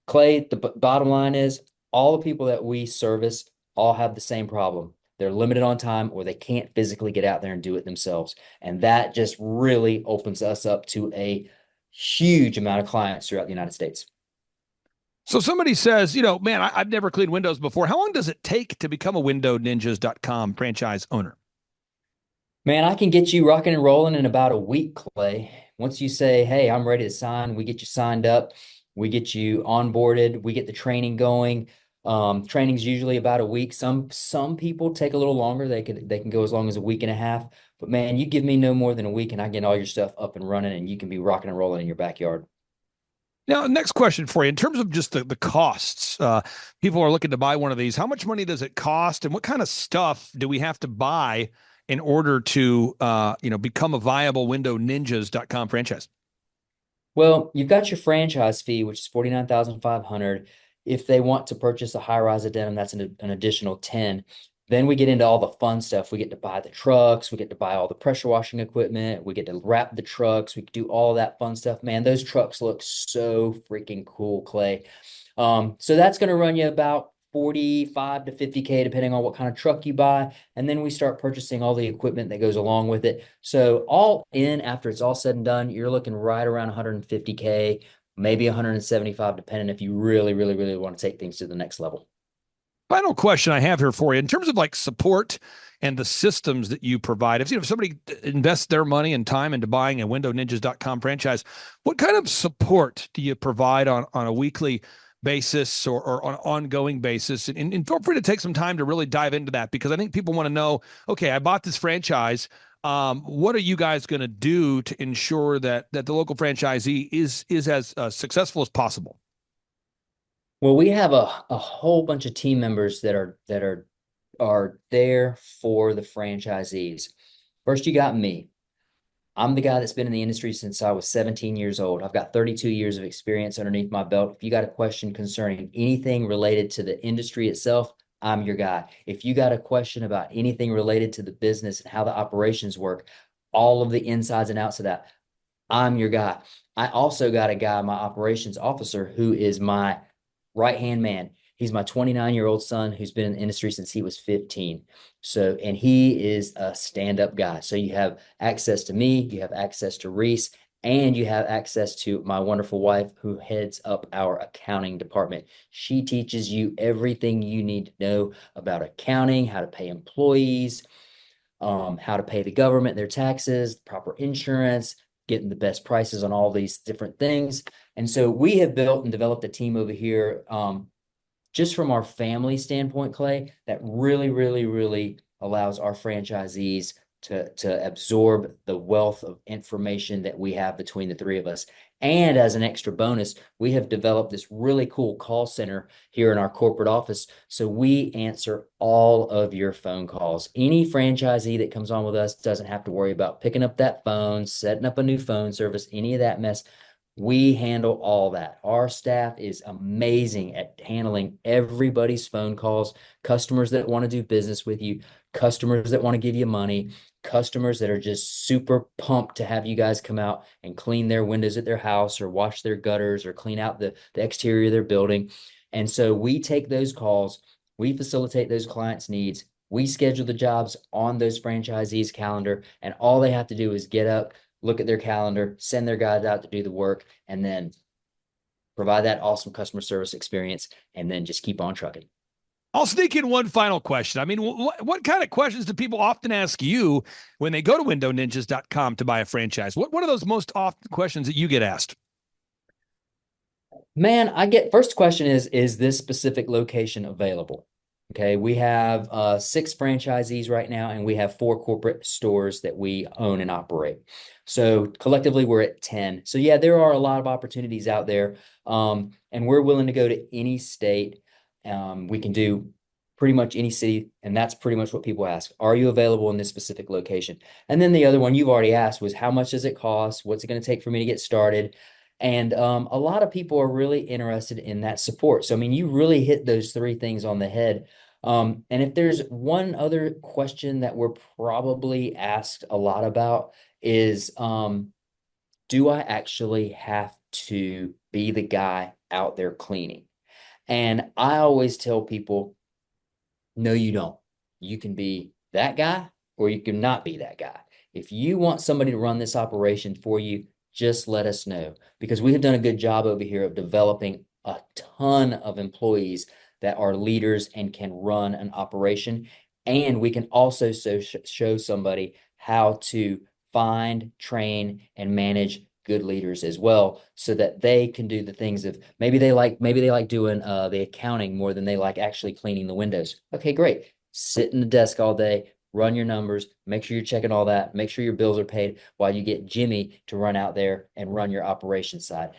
Clay, the bottom line is all the people that we service all have the same problem. They're limited on time, or they can't physically get out there and do it themselves. And that just really opens us up to a huge amount of clients throughout the United States. So somebody says, man, I've never cleaned windows before. How long does it take to become a WindowNinjas.com franchise owner? Man, I can get you rocking and rolling in about a week, Clay. Once you say, hey, I'm ready to sign, we get you signed up, we get you onboarded, we get the training going. Training's usually about a week. Some people take a little longer. They can go as long as a week and a half. But man, you give me no more than a week and I get all your stuff up and running, and you can be rocking and rolling in your backyard. Now, next question for you. In terms of just the costs, people are looking to buy one of these. How much money does it cost, and what kind of stuff do we have to buy in order to, become a viable WindowNinjas.com franchise? Well, you've got your franchise fee, which is $49,500. If they want to purchase a high-rise addendum, that's an additional 10. Then we get into all the fun stuff. We get to buy the trucks. We get to buy all the pressure washing equipment. We get to wrap the trucks. We can do all that fun stuff. Man, those trucks look so freaking cool, Clay. So that's going to run you about 45 to 50K, depending on what kind of truck you buy. And then we start purchasing all the equipment that goes along with it. So all in, after it's all said and done, you're looking right around 150K, maybe 175, depending if you really, really, really want to take things to the next level. Final question I have here for you, in terms of like support and the systems that you provide. If somebody invests their money and time into buying a WindowNinjas.com franchise, what kind of support do you provide on a weekly basis or on an ongoing basis? And feel free to take some time to really dive into that, because I think people want to know, okay, I bought this franchise. What are you guys going to do to ensure that the local franchisee is as successful as possible? Well, we have a whole bunch of team members that are there for the franchisees. First, you got me. I'm the guy that's been in the industry since I was 17 years old. I've got 32 years of experience underneath my belt. If you got a question concerning anything related to the industry itself, I'm your guy. If you got a question about anything related to the business and how the operations work, all of the insides and outs of that, I'm your guy. I also got a guy, my operations officer, who is my right-hand man. He's my 29-year-old son who's been in the industry since he was 15. So, and he is a stand-up guy. So you have access to me, you have access to Reese, and you have access to my wonderful wife who heads up our accounting department. She teaches you everything you need to know about accounting, how to pay employees, how to pay the government their taxes, proper insurance, getting the best prices on all these different things. And so we have built and developed a team over here, just from our family standpoint, Clay, that really, really, really allows our franchisees to absorb the wealth of information that we have between the three of us. And as an extra bonus, we have developed this really cool call center here in our corporate office. So we answer all of your phone calls. Any franchisee that comes on with us doesn't have to worry about picking up that phone, setting up a new phone service, any of that mess. We handle all that. Our staff is amazing at handling everybody's phone calls, customers that want to do business with you, customers that want to give you money, customers that are just super pumped to have you guys come out and clean their windows at their house or wash their gutters or clean out the exterior of their building. And so we take those calls, we facilitate those clients' needs, we schedule the jobs on those franchisees' calendar, and all they have to do is get up, look at their calendar, send their guys out to do the work, and then provide that awesome customer service experience, and then just keep on trucking. I'll sneak in one final question. I mean, what kind of questions do people often ask you when they go to windowninjas.com to buy a franchise? What are those most often questions that you get asked? Man, first question is this specific location available? Okay, we have 6 franchisees right now, and we have 4 corporate stores that we own and operate. So collectively, we're at 10. So yeah, there are a lot of opportunities out there, and we're willing to go to any state. We can do pretty much any city, and that's pretty much what people ask. Are you available in this specific location? And then the other one you've already asked was, how much does it cost? What's it going to take for me to get started? And a lot of people are really interested in that support. So, I mean, you really hit those 3 things on the head. And if there's one other question that we're probably asked a lot about is, do I actually have to be the guy out there cleaning? And I always tell people, no, you don't. You can be that guy or you can not be that guy. If you want somebody to run this operation for you, just let us know, because we have done a good job over here of developing a ton of employees that are leaders and can run an operation. And we can also show somebody how to find, train, and manage good leaders as well, so that they can do the things of maybe they like doing the accounting more than they like actually cleaning the windows. Okay, great. Sit in the desk all day, run your numbers, make sure you're checking all that, make sure your bills are paid, while you get Jimmy to run out there and run your operations side.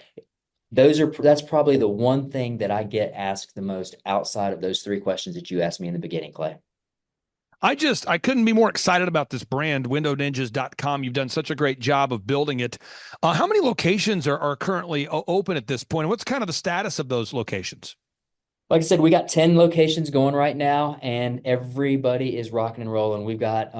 That's probably the one thing that I get asked the most outside of those 3 questions that you asked me in the beginning, Clay. I couldn't be more excited about this brand, windowninjas.com. You've done such a great job of building it. How many locations are currently open at this point? What's kind of the status of those locations? Like I said, we got 10 locations going right now, and everybody is rocking and rolling. We've got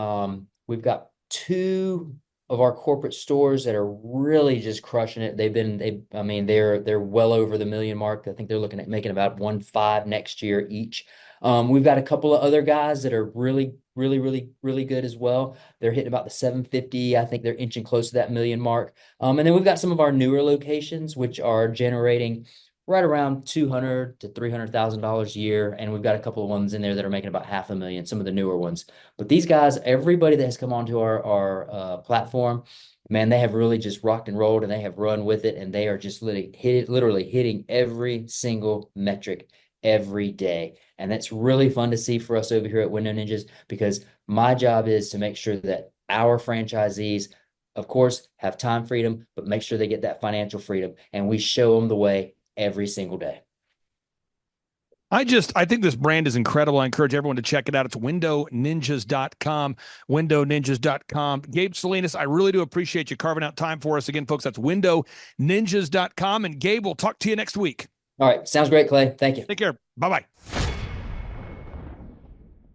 2 of our corporate stores that are really just crushing it. They're well over the million mark. I think they're looking at making about 1.5 next year each. We've got a couple of other guys that are really good as well. They're hitting about the 750. I think they're inching close to that million mark. And then we've got some of our newer locations, which are generating right around $200,000 to $300,000 a year. And we've got a couple of ones in there that are making about $500,000, some of the newer ones. But these guys, everybody that has come onto our platform, man, they have really just rocked and rolled, and they have run with it. And they are just literally hitting every single metric every day. And that's really fun to see for us over here at Window Ninjas, because my job is to make sure that our franchisees, of course, have time freedom, but make sure they get that financial freedom. And we show them the way every single day. I think this brand is incredible. I encourage everyone to check it out. It's windowninjas.com, windowninjas.com. Gabe Salinas, I really do appreciate you carving out time for us. Again, folks, that's windowninjas.com. And Gabe, we'll talk to you next week. All right. Sounds great, Clay. Thank you. Take care. Bye-bye.